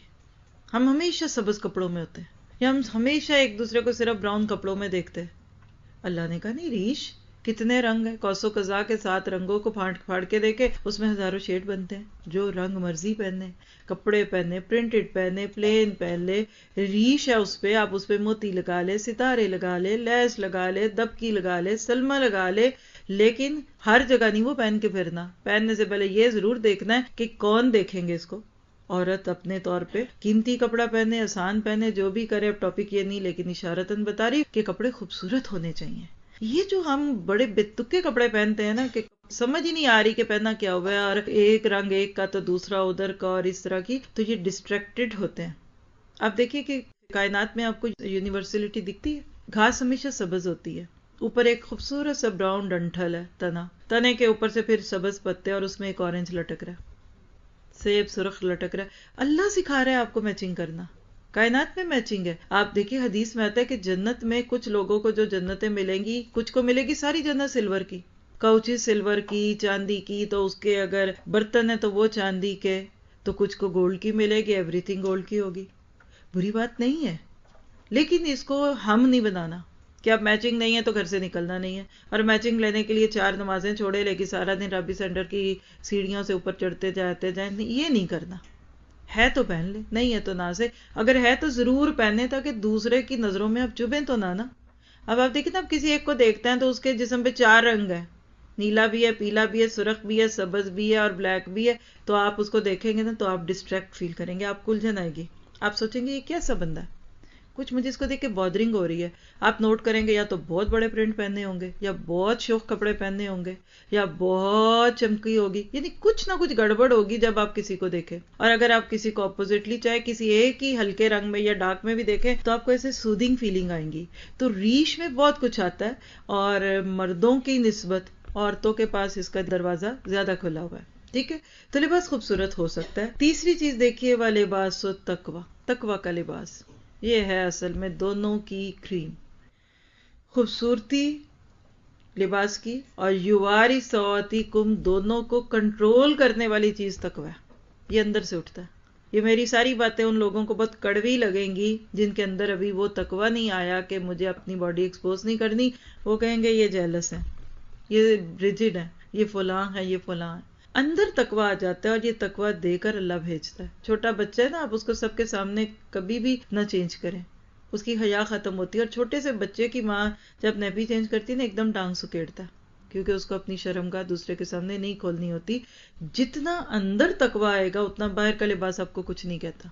ہم ہمیشہ سبز کپڑوں میں ہوتے ہیں، یا ہم ہمیشہ ایک دوسرے کو صرف براؤن کپڑوں میں دیکھتے ہیں. اللہ نے کہا نہیں ریش کتنے رنگ ہیں، کوس و قزح کے 7 رنگوں کو پھاڑ کے دیکھے، اس میں ہزاروں شیڈ بنتے ہیں. جو رنگ مرضی پہنے، کپڑے پہنے، پرنٹڈ پہنے، پلین پہن لے، ریش ہے اس پہ، آپ اس پہ موتی لگا لے، ستارے لگا لے، لیس لگا لے، دبکی لگا لے، سلمہ لگا لے، لیکن ہر جگہ نہیں وہ پہن کے پھرنا. پہننے سے پہلے یہ ضرور دیکھنا ہے کہ کون دیکھیں گے اس کو. عورت اپنے طور پہ قیمتی کپڑا پہنے، آسان پہنے، جو بھی کرے. اب ٹاپک یہ نہیں لیکن اشارتاً بتا رہی کہ کپڑے خوبصورت ہونے چاہیے. یہ جو ہم بڑے بے تکے کپڑے پہنتے ہیں نا کہ سمجھ ہی نہیں آ رہی کہ پہننا کیا ہوا ہے، اور ایک رنگ ایک کا تو دوسرا ادھر کا، اور اس طرح کی، تو یہ ڈسٹریکٹڈ ہوتے ہیں۔ آپ دیکھیے کہ کائنات میں آپ کو یونیورسلٹی دکھتی ہے، گھاس ہمیشہ سبز ہوتی ہے، اوپر ایک خوبصورت سا براؤن ڈنٹھل ہے، تنے کے اوپر سے پھر سبز پتے، اور اس میں ایک اورنج لٹک رہا ہے، سیب سرخ لٹک رہا ہے۔ اللہ سکھا رہا ہے آپ کو میچنگ کرنا، کائنات میں میچنگ ہے۔ آپ دیکھیے حدیث میں آتا ہے کہ جنت میں کچھ لوگوں کو جو جنتیں ملیں گی، کچھ کو ملے گی ساری جنت سلور کی، کوچی سلور کی، چاندی کی، تو اس کے اگر برتن ہے تو وہ چاندی کے، تو کچھ کو گولڈ کی ملے گی، ایوری تھنگ گولڈ کی ہوگی۔ بری بات نہیں ہے، لیکن اس کو ہم نہیں بنانا کہ اب میچنگ نہیں ہے تو گھر سے نکلنا نہیں ہے، اور میچنگ لینے کے لیے 4 نمازیں چھوڑے، لیکن سارا دن رابی سینٹر کی سیڑھیوں سے اوپر چڑھتے جاتے جائیں، یہ نہیں کرنا۔ ہے تو پہن لے، نہیں ہے تو نہ سے، اگر ہے تو ضرور پہنے تاکہ دوسرے کی نظروں میں اب چبھیں تو نہ۔ اب آپ دیکھیں نا، اب کسی ایک کو دیکھتے ہیں تو اس کے جسم پہ 4 رنگ ہے، نیلا بھی ہے، پیلا بھی ہے، سرخ بھی ہے، سبز بھی ہے، اور بلیک بھی ہے، تو آپ اس کو دیکھیں گے نا تو آپ ڈسٹریکٹ فیل کریں گے، آپ کو الجھن آئے گی، آپ سوچیں گے یہ کیسا بندہ ہے، کچھ مجھے اس کو دیکھ کے بادرنگ ہو رہی ہے۔ آپ نوٹ کریں گے یا تو بہت بڑے پرنٹ پہنے ہوں گے، یا بہت شوخ کپڑے پہنے ہوں گے، یا بہت چمکی ہوگی، یعنی کچھ نہ کچھ گڑبڑ ہوگی جب آپ کسی کو دیکھیں۔ اور اگر آپ کسی کو اپوزٹلی، چاہے کسی ایک ہی ہلکے رنگ میں یا ڈارک میں بھی دیکھیں، تو آپ کو ایسے سودنگ فیلنگ آئیں گی۔ تو ریش میں بہت کچھ آتا ہے، اور مردوں کی نسبت عورتوں کے پاس اس کا دروازہ زیادہ کھلا ہوا ہے، ٹھیک ہے؟ تو لباس خوبصورت ہو سکتا ہے۔ تیسری چیز دیکھیے، وہ لباس و تقوی، تقوی کا لباس، یہ ہے اصل میں دونوں کی کریم، خوبصورتی لباس کی اور یواری سواتیکم، دونوں کو کنٹرول کرنے والی چیز تقوی ہے، یہ اندر سے اٹھتا ہے۔ یہ میری ساری باتیں ان لوگوں کو بہت کڑوی لگیں گی جن کے اندر ابھی وہ تقوی نہیں آیا کہ مجھے اپنی باڈی ایکسپوز نہیں کرنی، وہ کہیں گے یہ جیلس ہے، یہ ریجڈ ہے، یہ فلاں ہے، یہ فلاں ہے۔ اندر تقوی آ جاتا ہے، اور یہ تقوی دے کر اللہ بھیجتا ہے۔ چھوٹا بچہ ہے نا، آپ اس کو سب کے سامنے کبھی بھی نہ چینج کریں، اس کی حیا ختم ہوتی ہے۔ اور چھوٹے سے بچے کی ماں جب نیپی چینج کرتی ہے نا، ایک دم ٹانگ سکیڑتا ہے، کیونکہ اس کو اپنی شرمگاہ دوسرے کے سامنے نہیں کھولنی ہوتی۔ جتنا اندر تقوی آئے گا اتنا باہر کا لباس آپ کو کچھ نہیں کہتا۔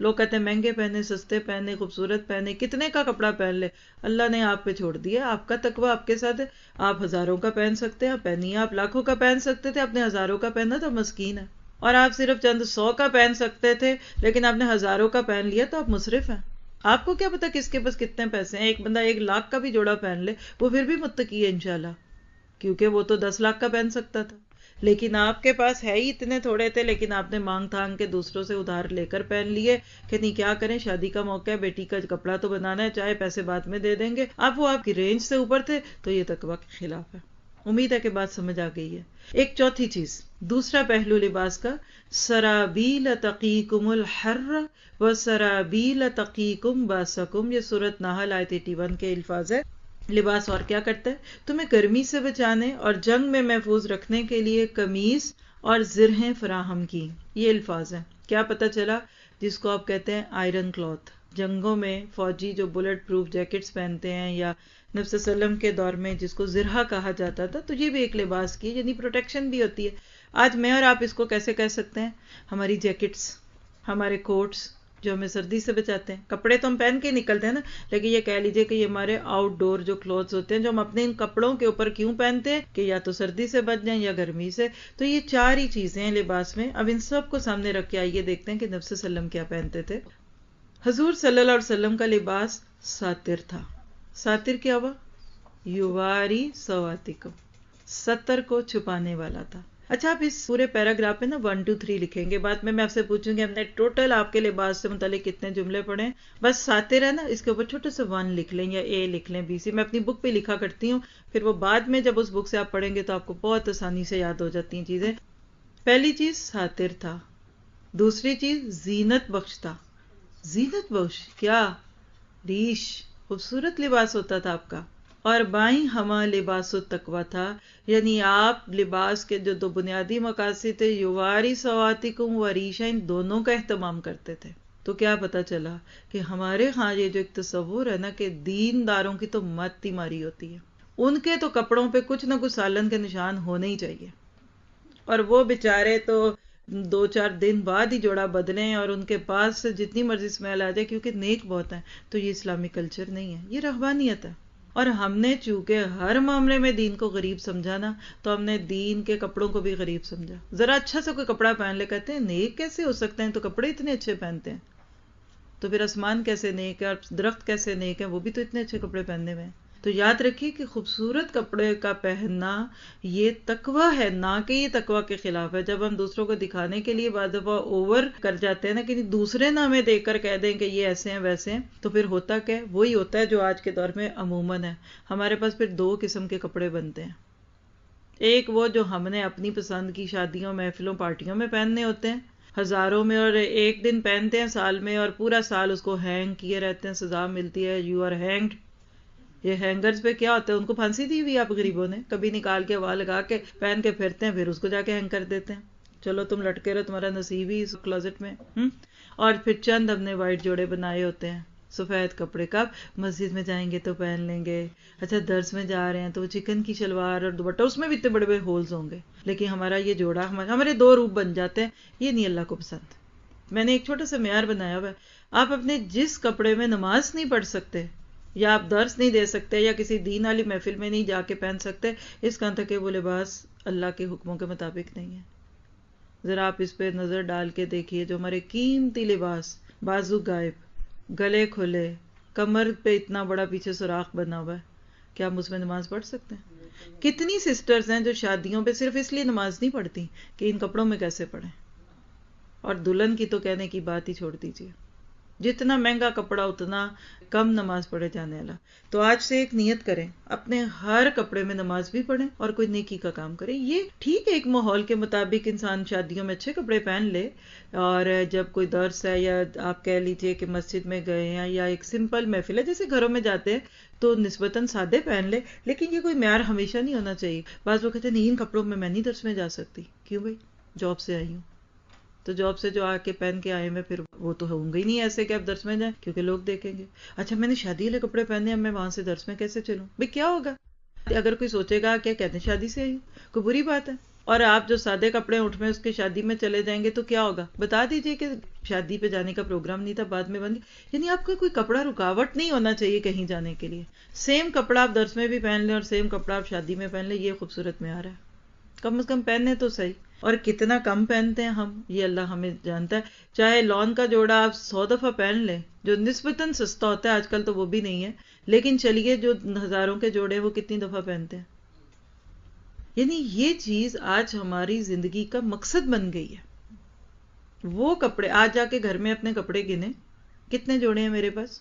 لوگ کہتے ہیں مہنگے پہنے، سستے پہنے، خوبصورت پہنے، کتنے کا کپڑا پہن لے، اللہ نے آپ پہ چھوڑ دیا، آپ کا تقوی آپ کے ساتھ ہے۔ آپ 1000 کا پہن سکتے ہیں، آپ پہنیے، آپ لاکھوں کا پہن سکتے تھے، آپ نے 1000 کا پہنا تو مسکین ہے، اور آپ صرف چند 100 کا پہن سکتے تھے لیکن آپ نے 1000 کا پہن لیا تو آپ مسرف ہیں۔ آپ کو کیا پتا کس کے پاس کتنے پیسے ہیں؟ ایک بندہ 1 لاکھ کا بھی جوڑا پہن لے، وہ پھر بھی متقی ہے انشاءاللہ، کیونکہ وہ تو 10 لاکھ کا پہن سکتا تھا، لیکن آپ کے پاس ہے ہی اتنے تھوڑے تھے، لیکن آپ نے مانگ تھانگ کے دوسروں سے ادھار لے کر پہن لیے کہ نہیں کیا کریں، شادی کا موقع ہے، بیٹی کا کپڑا تو بنانا ہے، چاہے پیسے بعد میں دے دیں گے۔ اب وہ آپ کی رینج سے اوپر تھے، تو یہ تقوی کے خلاف ہے۔ امید ہے کہ بات سمجھ آ گئی ہے۔ ایک چوتھی چیز، دوسرا پہلو لباس کا، سرابیل تقیکم الحر وسرابیل تقیکم باسکم، یہ سورۃ نحل آیت 81 کے الفاظ ہے۔ لباس اور کیا کرتا ہے؟ تمہیں گرمی سے بچانے اور جنگ میں محفوظ رکھنے کے لیے قمیص اور زرہیں فراہم کی، یہ الفاظ ہیں۔ کیا پتا چلا؟ جس کو آپ کہتے ہیں آئرن کلاتھ، جنگوں میں فوجی جو بلٹ پروف جیکٹس پہنتے ہیں، یا نبی صلی اللہ علیہ وسلم کے دور میں جس کو زرہ کہا جاتا تھا، تو یہ بھی ایک لباس کی، یعنی پروٹیکشن بھی ہوتی ہے۔ آج میں اور آپ اس کو کیسے کہہ سکتے ہیں؟ ہماری جیکٹس، ہمارے کوٹس جو ہمیں سردی سے بچاتے ہیں، کپڑے تو ہم پہن کے نکلتے ہیں نا، لیکن یہ کہہ لیجئے کہ یہ ہمارے آؤٹ ڈور جو کلوتھز ہوتے ہیں، جو ہم اپنے ان کپڑوں کے اوپر کیوں پہنتے ہیں کہ یا تو سردی سے بچ جائیں یا گرمی سے۔ تو یہ 4 ہی چیزیں ہیں لباس میں۔ اب ان سب کو سامنے رکھ کے آئیے دیکھتے ہیں کہ نبی صلی اللہ علیہ وسلم کیا پہنتے تھے۔ حضور صلی اللہ علیہ وسلم کا لباس ساتر تھا۔ ساتر کیا ہوا؟ یواری سواتکم، ستر کو چھپانے والا تھا۔ اچھا، آپ اس پورے پیراگراف میں نا 1 2 3 لکھیں گے، بعد میں آپ سے پوچھوں گی ہم نے ٹوٹل آپ کے لباس سے متعلق کتنے جملے پڑھے ہیں۔ بس ساتر ہے نا، اس کے اوپر چھوٹے سے 1 لکھ لیں، یا A لکھ لیں، BC، میں اپنی بک پہ لکھا کرتی ہوں، پھر وہ بعد میں جب اس بک سے آپ پڑھیں گے تو آپ کو بہت آسانی سے یاد ہو جاتی ہیں چیزیں۔ پہلی چیز ساتر تھا، دوسری چیز زینت بخش تھا۔ زینت بخش کیا؟ ریش، خوبصورت لباس ہوتا تھا آپ کا۔ اور بائیں ہما لباس التقوی تھا، یعنی آپ لباس کے جو 2 بنیادی مقاصد تھے، یواری سواتکم و ریشا، ان دونوں کا اہتمام کرتے تھے۔ تو کیا پتا چلا کہ ہمارے ہاں یہ جو ایک تصور ہے نا کہ دین داروں کی تو مت ہی ماری ہوتی ہے، ان کے تو کپڑوں پہ کچھ نہ کچھ سالن کے نشان ہونے ہی چاہیے، اور وہ بیچارے تو 2 4 دن بعد ہی جوڑا بدلیں، اور ان کے پاس سے جتنی مرضی اسمیل آ جائے، کیونکہ نیک بہت ہیں۔ تو یہ اسلامی کلچر نہیں ہے، یہ رہبانیت ہے۔ اور ہم نے چونکہ ہر معاملے میں دین کو غریب سمجھا نا، تو ہم نے دین کے کپڑوں کو بھی غریب سمجھا. ذرا اچھا سا کوئی کپڑا پہن لے، کہتے ہیں نیک کیسے ہو سکتے ہیں، تو کپڑے اتنے اچھے پہنتے ہیں. تو پھر آسمان کیسے نیک ہے اور درخت کیسے نیک ہے، وہ بھی تو اتنے اچھے کپڑے پہننے ہوئے ہیں. تو یاد رکھیے کہ خوبصورت کپڑے کا پہننا یہ تقوی ہے، نہ کہ یہ تقوی کے خلاف ہے. جب ہم دوسروں کو دکھانے کے لیے بعض دفعہ اوور کر جاتے ہیں نا، کہ دوسرے نہ ہمیں دیکھ کر کہہ دیں کہ یہ ایسے ہیں ویسے ہیں، تو پھر ہوتا کیا ہے؟ وہی ہوتا ہے جو آج کے دور میں عموماً ہے. ہمارے پاس پھر دو قسم کے کپڑے بنتے ہیں. ایک وہ جو ہم نے اپنی پسند کی شادیوں، محفلوں، پارٹیوں میں پہننے ہوتے ہیں ہزاروں میں، اور ایک دن پہنتے ہیں سال میں، اور پورا سال اس کو ہینگ کیے رہتے ہیں، سزا ملتی ہے، یو آر ہینگڈ. یہ ہینگرز پہ کیا ہوتا ہے؟ ان کو پھانسی دی ہوئی آپ غریبوں نے، کبھی نکال کے ہوا لگا کے پہن کے پھرتے ہیں، پھر اس کو جا کے ہینگ کر دیتے ہیں. چلو تم لٹکے رہو، تمہارا نصیب ہی اس کلوزٹ میں. اور پھر چند ہم نے وائٹ جوڑے بنائے ہوتے ہیں سفید کپڑے. کب مسجد میں جائیں گے تو پہن لیں گے، اچھا درس میں جا رہے ہیں تو وہ چکن کی شلوار اور دوپٹہ، اس میں بھی اتنے بڑے بڑے ہولز ہوں گے، لیکن ہمارا یہ جوڑا، ہمارے دو روپ بن جاتے ہیں. یہ نہیں اللہ کو پسند. میں نے ایک چھوٹا سا معیار بنایا ہوا ہے، آپ اپنے جس کپڑے میں نماز نہیں پڑھ سکتے، یا آپ درس نہیں دے سکتے، یا کسی دین والی محفل میں نہیں جا کے پہن سکتے، اس کا تک کہ وہ لباس اللہ کے حکموں کے مطابق نہیں ہے. ذرا آپ اس پہ نظر ڈال کے دیکھیے، جو ہمارے قیمتی لباس، بازو غائب، گلے کھلے، کمر پہ اتنا بڑا پیچھے سوراخ بنا ہوا ہے، کیا ہم اس میں نماز پڑھ سکتے ہیں؟ کتنی سسٹرز ہیں جو شادیوں پہ صرف اس لیے نماز نہیں پڑھتی کہ ان کپڑوں میں کیسے پڑھیں. اور دلہن کی تو کہنے کی بات ہی چھوڑ دیجیے، جتنا مہنگا کپڑا اتنا کم نماز پڑھے جانے والا. تو آج سے ایک نیت کریں، اپنے ہر کپڑے میں نماز بھی پڑھیں اور کوئی نیکی کا کام کریں. یہ ٹھیک ہے ایک ماحول کے مطابق انسان شادیوں میں اچھے کپڑے پہن لے، اور جب کوئی درس ہے یا آپ کہہ لیجیے کہ مسجد میں گئے ہیں یا ایک سمپل محفل ہے جیسے گھروں میں جاتے ہیں تو نسبتاً سادے پہن لے. لیکن یہ کوئی معیار ہمیشہ نہیں ہونا چاہیے. بعض وہ کہتے ہیں نہیں ان کپڑوں میں نہیں درس میں جا سکتی. کیوں بھائی؟ جاب سے آئی ہوں، تو جاب سے جو آ کے پہن کے آئے میں پھر وہ تو ہوں گے ہی نہیں ایسے کہ آپ درس میں جائیں، کیونکہ لوگ دیکھیں گے. اچھا میں نے شادی والے کپڑے پہنے، اب میں وہاں سے درس میں کیسے چلوں؟ بھائی کیا ہوگا؟ اگر کوئی سوچے گا کیا کہتے ہیں شادی سے آئی ہوں، کوئی بری بات ہے؟ اور آپ جو سادے کپڑے اٹھ میں اس کے شادی میں چلے جائیں گے تو کیا ہوگا؟ بتا دیجئے کہ شادی پہ جانے کا پروگرام نہیں تھا، بعد میں بن گیا. یعنی آپ کا کوئی کپڑا رکاوٹ نہیں ہونا چاہیے کہیں جانے کے لیے. سیم کپڑا آپ درس میں بھی پہن لیں اور سیم کپڑا آپ شادی میں پہن لیں، یہ خوبصورت معیار ہے. کم از کم پہننے تو صحیح. اور کتنا کم پہنتے ہیں ہم، یہ اللہ ہمیں جانتا ہے. چاہے لون کا جوڑا آپ 100 دفعہ پہن لیں، جو نسبتاً سستا ہوتا ہے، آج کل تو وہ بھی نہیں ہے، لیکن چلیے جو ہزاروں کے جوڑے وہ کتنی دفعہ پہنتے ہیں. یعنی یہ چیز آج ہماری زندگی کا مقصد بن گئی ہے. وہ کپڑے آج جا کے گھر میں اپنے کپڑے گنے کتنے جوڑے ہیں میرے پاس.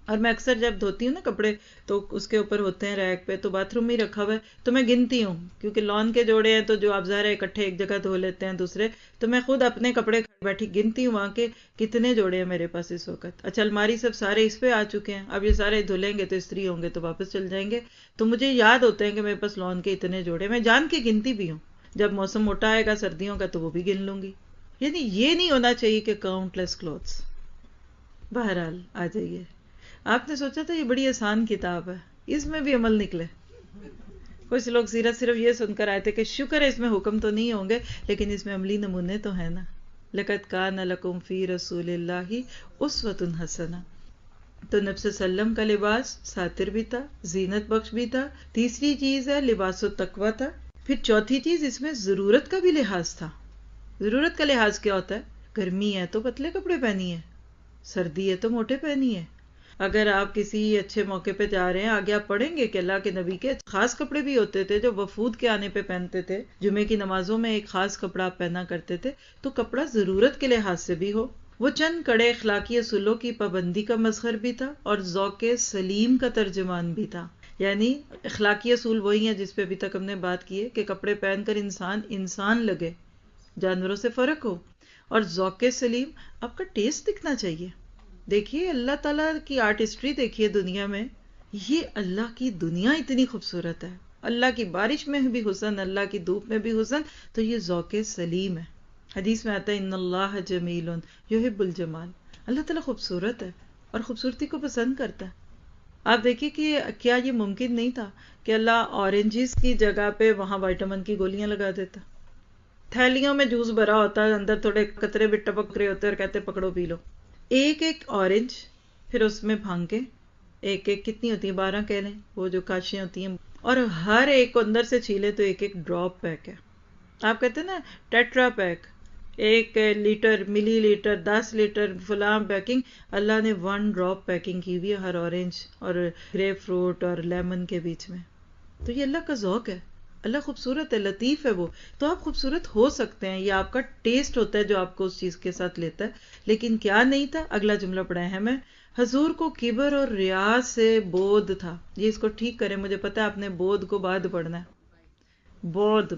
اور میں اکثر جب دھوتی ہوں نا کپڑے تو اس کے اوپر ہوتے ہیں ریک پہ، تو باتھ روم میں ہی رکھا ہوا ہے، تو میں گنتی ہوں، کیونکہ لون کے جوڑے ہیں تو جو آپ ظاہر ہے اکٹھے ایک جگہ دھو لیتے ہیں دوسرے، تو میں خود اپنے کپڑے بیٹھی گنتی ہوں وہاں کے کتنے جوڑے ہیں میرے پاس اس وقت. اچھا الماری سب سارے اس پہ آ چکے ہیں، اب یہ سارے دھلیں گے تو استری ہوں گے تو واپس چل جائیں گے، تو مجھے یاد ہوتے ہیں کہ میرے پاس لون کے اتنے جوڑے. میں جان کے گنتی بھی ہوں، جب موسم موٹا آئے گا سردیوں کا تو وہ بھی گن لوں گی. یعنی یہ نہیں ہونا چاہیے کہ کاؤنٹ لیس کلوتھس. بہرحال آ جائیے. آپ نے سوچا تھا یہ بڑی آسان کتاب ہے، اس میں بھی عمل نکلے. کچھ لوگ سیرت صرف یہ سن کر آئے تھے کہ شکر ہے اس میں حکم تو نہیں ہوں گے، لیکن اس میں عملی نمونے تو ہیں نا. لَقَدْ كَانَ لَكُمْ فِي رَسُولِ اللَّهِ أُسْوَةٌ حَسَنَةٌ. تو نبی صلی اللہ علیہ وسلم کا لباس ساتر بھی تھا، زینت بخش بھی تھا. تیسری چیز ہے لباس التقویٰ تھا. پھر چوتھی چیز اس میں ضرورت کا بھی لحاظ تھا. ضرورت کا لحاظ کیا ہوتا ہے؟ گرمی ہے تو پتلے کپڑے پہنیے، سردی ہے تو موٹے پہنیے. اگر آپ کسی اچھے موقع پہ جا رہے ہیں، آگے آپ پڑھیں گے کہ اللہ کے نبی کے خاص کپڑے بھی ہوتے تھے جو وفود کے آنے پہ پہنتے تھے. جمعے کی نمازوں میں ایک خاص کپڑا آپ پہنا کرتے تھے. تو کپڑا ضرورت کے لحاظ سے بھی ہو. وہ چند کڑے اخلاقی اصولوں کی پابندی کا مظہر بھی تھا اور ذوق سلیم کا ترجمان بھی تھا. یعنی اخلاقی اصول وہی ہیں جس پہ ابھی تک ہم نے بات کی ہے کہ کپڑے پہن کر انسان لگے، جانوروں سے فرق ہو. اور ذوق سلیم، آپ کا ٹیسٹ دکھنا چاہیے. دیکھیے اللہ تعالیٰ کی آرٹ ہسٹری دیکھیے دنیا میں، یہ اللہ کی دنیا اتنی خوبصورت ہے. اللہ کی بارش میں بھی حسن، اللہ کی دھوپ میں بھی حسن، تو یہ ذوق سلیم ہے. حدیث میں آتا ہے ان اللہ جمیل یحب الجمال. اللہ تعالیٰ خوبصورت ہے اور خوبصورتی کو پسند کرتا ہے. آپ دیکھیے کہ کیا یہ ممکن نہیں تھا کہ اللہ اورنجز کی جگہ پہ وہاں وائٹامن کی گولیاں لگا دیتا. تھیلیوں میں جوس بھرا ہوتا ہے، اندر تھوڑے قطرے بھی ٹپک رہے ہوتے اور کہتے پکڑو پی لو. ایک ایک اورنج پھر اس میں بھانگے ایک ایک کتنی ہوتی ہیں، 12 کہہ لیں، وہ جو کاشیاں ہوتی ہیں، اور ہر ایک کو اندر سے چھیلے تو ایک ایک ڈراپ پیک ہے. آپ کہتے ہیں نا ٹیٹرا پیک، 1 لیٹر، ملی لیٹر، 10 لیٹر فلاں پیکنگ، اللہ نے 1 ڈراپ پیکنگ کی ہوئی ہے ہر اورنج اور گریپ فروٹ اور لیمن کے بیچ میں. تو یہ اللہ کا ذوق ہے. اللہ خوبصورت ہے، لطیف ہے وہ. تو آپ خوبصورت ہو سکتے ہیں، یہ آپ کا ٹیسٹ ہوتا ہے جو آپ کو اس چیز کے ساتھ لیتا ہے. لیکن کیا نہیں تھا؟ اگلا جملہ پڑھا ہے ہمیں، حضور کو کبر اور ریا سے بودھ تھا. یہ اس کو ٹھیک کریں، مجھے پتا ہے آپ نے بودھ کو بعد پڑھنا ہے. بودھ،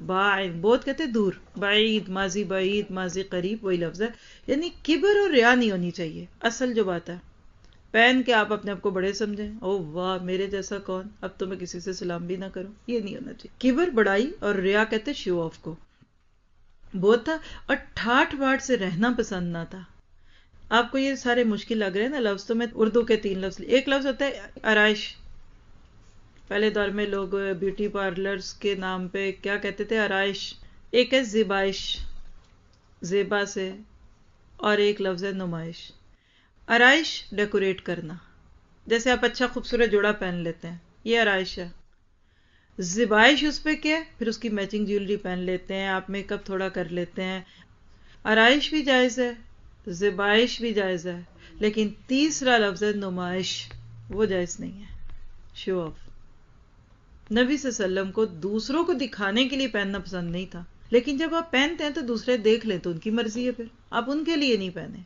بودھ کہتے دور، بعید، ماضی بعید، ماضی قریب، وہی لفظ ہے. یعنی کبر اور ریا نہیں ہونی چاہیے. اصل جو بات ہے، پہن کے آپ اپنے آپ کو بڑے سمجھیں، او واہ میرے جیسا کون، اب تو میں کسی سے سلام بھی نہ کروں، یہ نہیں ہونا چاہیے. کبر، بڑائی، اور ریا کہتے شو آف کو. بہت تھا، اور ٹھاٹ باٹ سے رہنا پسند نہ تھا. آپ کو یہ سارے مشکل لگ رہے ہیں نا لفظ، تو میں اردو کے 3 لفظ. ایک لفظ ہوتا ہے آرائش. پہلے دور میں لوگ بیوٹی پارلرز کے نام پہ کیا کہتے تھے؟ آرائش. ایک ہے زیبائش، زیبا سے، اور ایک لفظ ہے نمائش. آرائش ڈیکوریٹ کرنا، جیسے آپ اچھا خوبصورت جوڑا پہن لیتے ہیں، یہ آرائش ہے. زیبائش اس پہ کیا ہے؟ پھر اس کی میچنگ جیولری پہن لیتے ہیں، آپ میک اپ تھوڑا کر لیتے ہیں. آرائش بھی جائز ہے، زیبائش بھی جائز ہے، لیکن تیسرا لفظ ہے نمائش، وہ جائز نہیں ہے. شو آف. نبی صلی اللہ علیہ وسلم کو دوسروں کو دکھانے کے لیے پہننا پسند نہیں تھا، لیکن جب آپ پہنتے ہیں تو دوسرے دیکھ لیں تو ان کی مرضی ہے، پھر آپ ان کے لیے نہیں پہنے،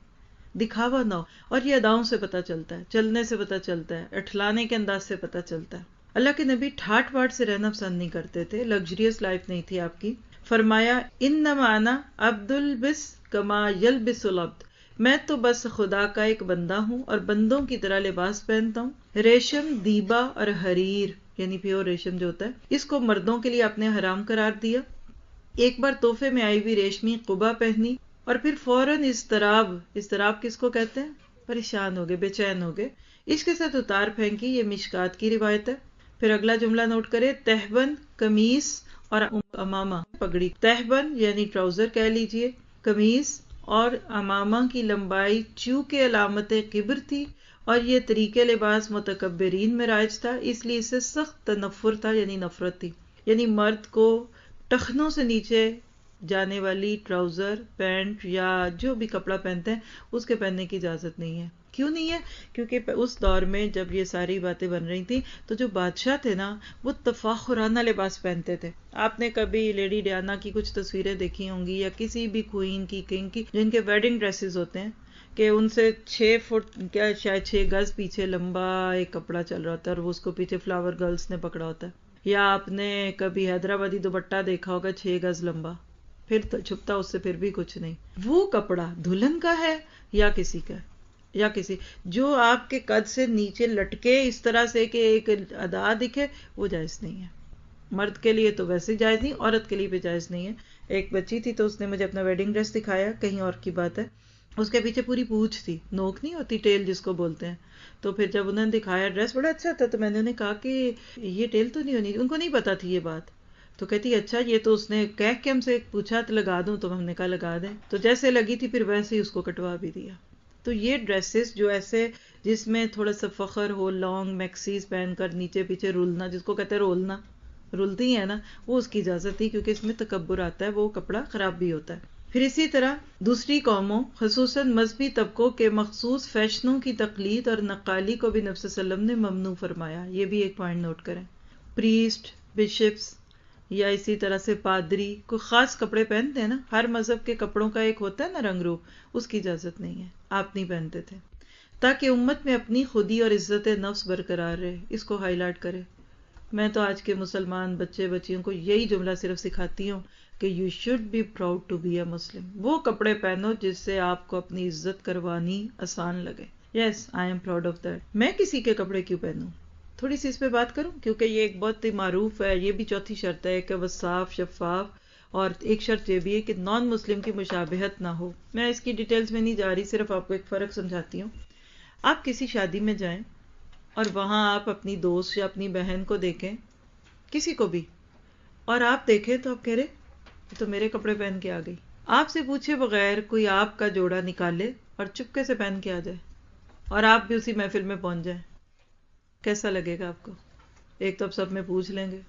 دکھاوا نہ ہو. اور یہ اداؤں سے پتہ چلتا ہے، چلنے سے پتہ چلتا ہے، اٹھلانے کے انداز سے پتہ چلتا ہے. اللہ کے نبی ٹھاٹ باٹ سے رہنا پسند نہیں کرتے تھے، لگژریس لائف نہیں تھی آپ کی. فرمایا انما انا عبد البس کما یلبس العبد، میں تو بس خدا کا ایک بندہ ہوں اور بندوں کی طرح لباس پہنتا ہوں. ریشم، دیبا اور حریر یعنی پیور ریشم جو ہوتا ہے، اس کو مردوں کے لیے آپ نے حرام قرار دیا. ایک بار تحفے میں آئی ہوئی ریشمی قبا پہنی، اور پھر فوراً اضطراب، اضطراب کس کو کہتے ہیں؟ پریشان ہو گئے، بے چین ہو گئے، اس کے ساتھ اتار پھینکی. یہ مشکات کی روایت ہے. پھر اگلا جملہ نوٹ کرے، تہبند قمیص اور امامہ پگڑی. تہبند یعنی ٹراؤزر کہہ لیجئے، قمیص اور امامہ کی لمبائی چونکہ علامت کبر تھی اور یہ طریقے لباس متکبرین میں رائج تھا، اس لیے اسے سخت تنفر تھا، یعنی نفرت تھی. یعنی مرد کو ٹخنوں سے نیچے جانے والی ٹراؤزر، پینٹ یا جو بھی کپڑا پہنتے ہیں اس کے پہننے کی اجازت نہیں ہے. کیوں نہیں ہے؟ کیونکہ اس دور میں جب یہ ساری باتیں بن رہی تھیں تو جو بادشاہ تھے نا وہ تفاخرانہ لباس پہنتے تھے. آپ نے کبھی لیڈی ڈیانا کی کچھ تصویریں دیکھی ہوں گی یا کسی بھی کوئین کی، کنگ کی، جن کے ویڈنگ ڈریسز ہوتے ہیں کہ ان سے 6 فٹ کیا شاید 6 گز پیچھے لمبا ایک کپڑا چل رہا ہوتا ہے اور وہ اس کو پیچھے فلاور گرلز نے پکڑا ہوتا ہے. یا آپ نے کبھی حیدرآبادی دوپٹہ دیکھا ہوگا 6 گز لمبا، پھر تو چھپتا اس سے پھر بھی کچھ نہیں. وہ کپڑا دلہن کا ہے یا کسی کا، یا کسی جو آپ کے قد سے نیچے لٹکے اس طرح سے کہ ایک ادا دکھے، وہ جائز نہیں ہے. مرد کے لیے تو ویسے جائز نہیں، عورت کے لیے بھی جائز نہیں ہے. ایک بچی تھی تو اس نے مجھے اپنا ویڈنگ ڈریس دکھایا، کہیں اور کی بات ہے، اس کے پیچھے پوری پونچھ تھی، نوک نہیں ہوتی، ٹیل جس کو بولتے ہیں. تو پھر جب انہوں نے دکھایا ڈریس بڑا اچھا تھا تو میں نے انہیں کہا کہ یہ ٹیل تو نہیں ہونی، ان کو نہیں پتا تھی یہ بات. تو کہتی اچھا یہ تو اس نے کہہ کے ہم سے پوچھا تو لگا دوں، تو ہم نے کہا لگا دیں. تو جیسے لگی تھی پھر ویسے ہی اس کو کٹوا بھی دیا. تو یہ ڈریسز جو ایسے جس میں تھوڑا سا فخر ہو، لانگ میکسیز پہن کر نیچے پیچھے رولنا، جس کو کہتے ہیں رولنا، رولتی ہیں نا، وہ اس کی اجازت تھی کیونکہ اس میں تکبر آتا ہے، وہ کپڑا خراب بھی ہوتا ہے. پھر اسی طرح دوسری قوموں خصوصاً مذہبی طبقوں کے مخصوص فیشنوں کی تقلید اور نقالی کو بھی نبی صلی اللہ علیہ وسلم نے ممنوع فرمایا. یہ بھی ایک پوائنٹ نوٹ کریں. پریسٹ، بشپس یا اسی طرح سے پادری کوئی خاص کپڑے پہنتے ہیں نا، ہر مذہب کے کپڑوں کا ایک ہوتا ہے نا رنگ روپ، اس کی اجازت نہیں ہے، آپ نہیں پہنتے تھے، تاکہ امت میں اپنی خودی اور عزت نفس برقرار رہے. اس کو ہائی لائٹ کرے. میں تو آج کے مسلمان بچے بچیوں کو یہی جملہ صرف سکھاتی ہوں کہ you should be proud to be a Muslim. وہ کپڑے پہنو جس سے آپ کو اپنی عزت کروانی آسان لگے. Yes I am proud of that. میں کسی کے کپڑے کیوں پہنوں؟ تھوڑی سی اس پہ بات کروں کیونکہ یہ ایک بہت ہی معروف ہے. یہ بھی چوتھی شرط ہے کہ وہ صاف شفاف، اور ایک شرط یہ بھی ہے کہ نان مسلم کی مشابہت نہ ہو. میں اس کی ڈیٹیلز میں نہیں جا رہی، صرف آپ کو ایک فرق سمجھاتی ہوں. آپ کسی شادی میں جائیں اور وہاں آپ اپنی دوست یا اپنی بہن کو دیکھیں، کسی کو بھی، اور آپ دیکھیں تو آپ کہہ رہے یہ تو میرے کپڑے پہن کے آ گئی. آپ سے پوچھے بغیر کوئی آپ کا جوڑا نکالے اور چپکے سے پہن کے آ جائے اور آپ بھی اسی محفل میں پہنچ جائیں، کیسا لگے گا آپ کو؟ ایک تو اب سب میں پوچھ لیں گے،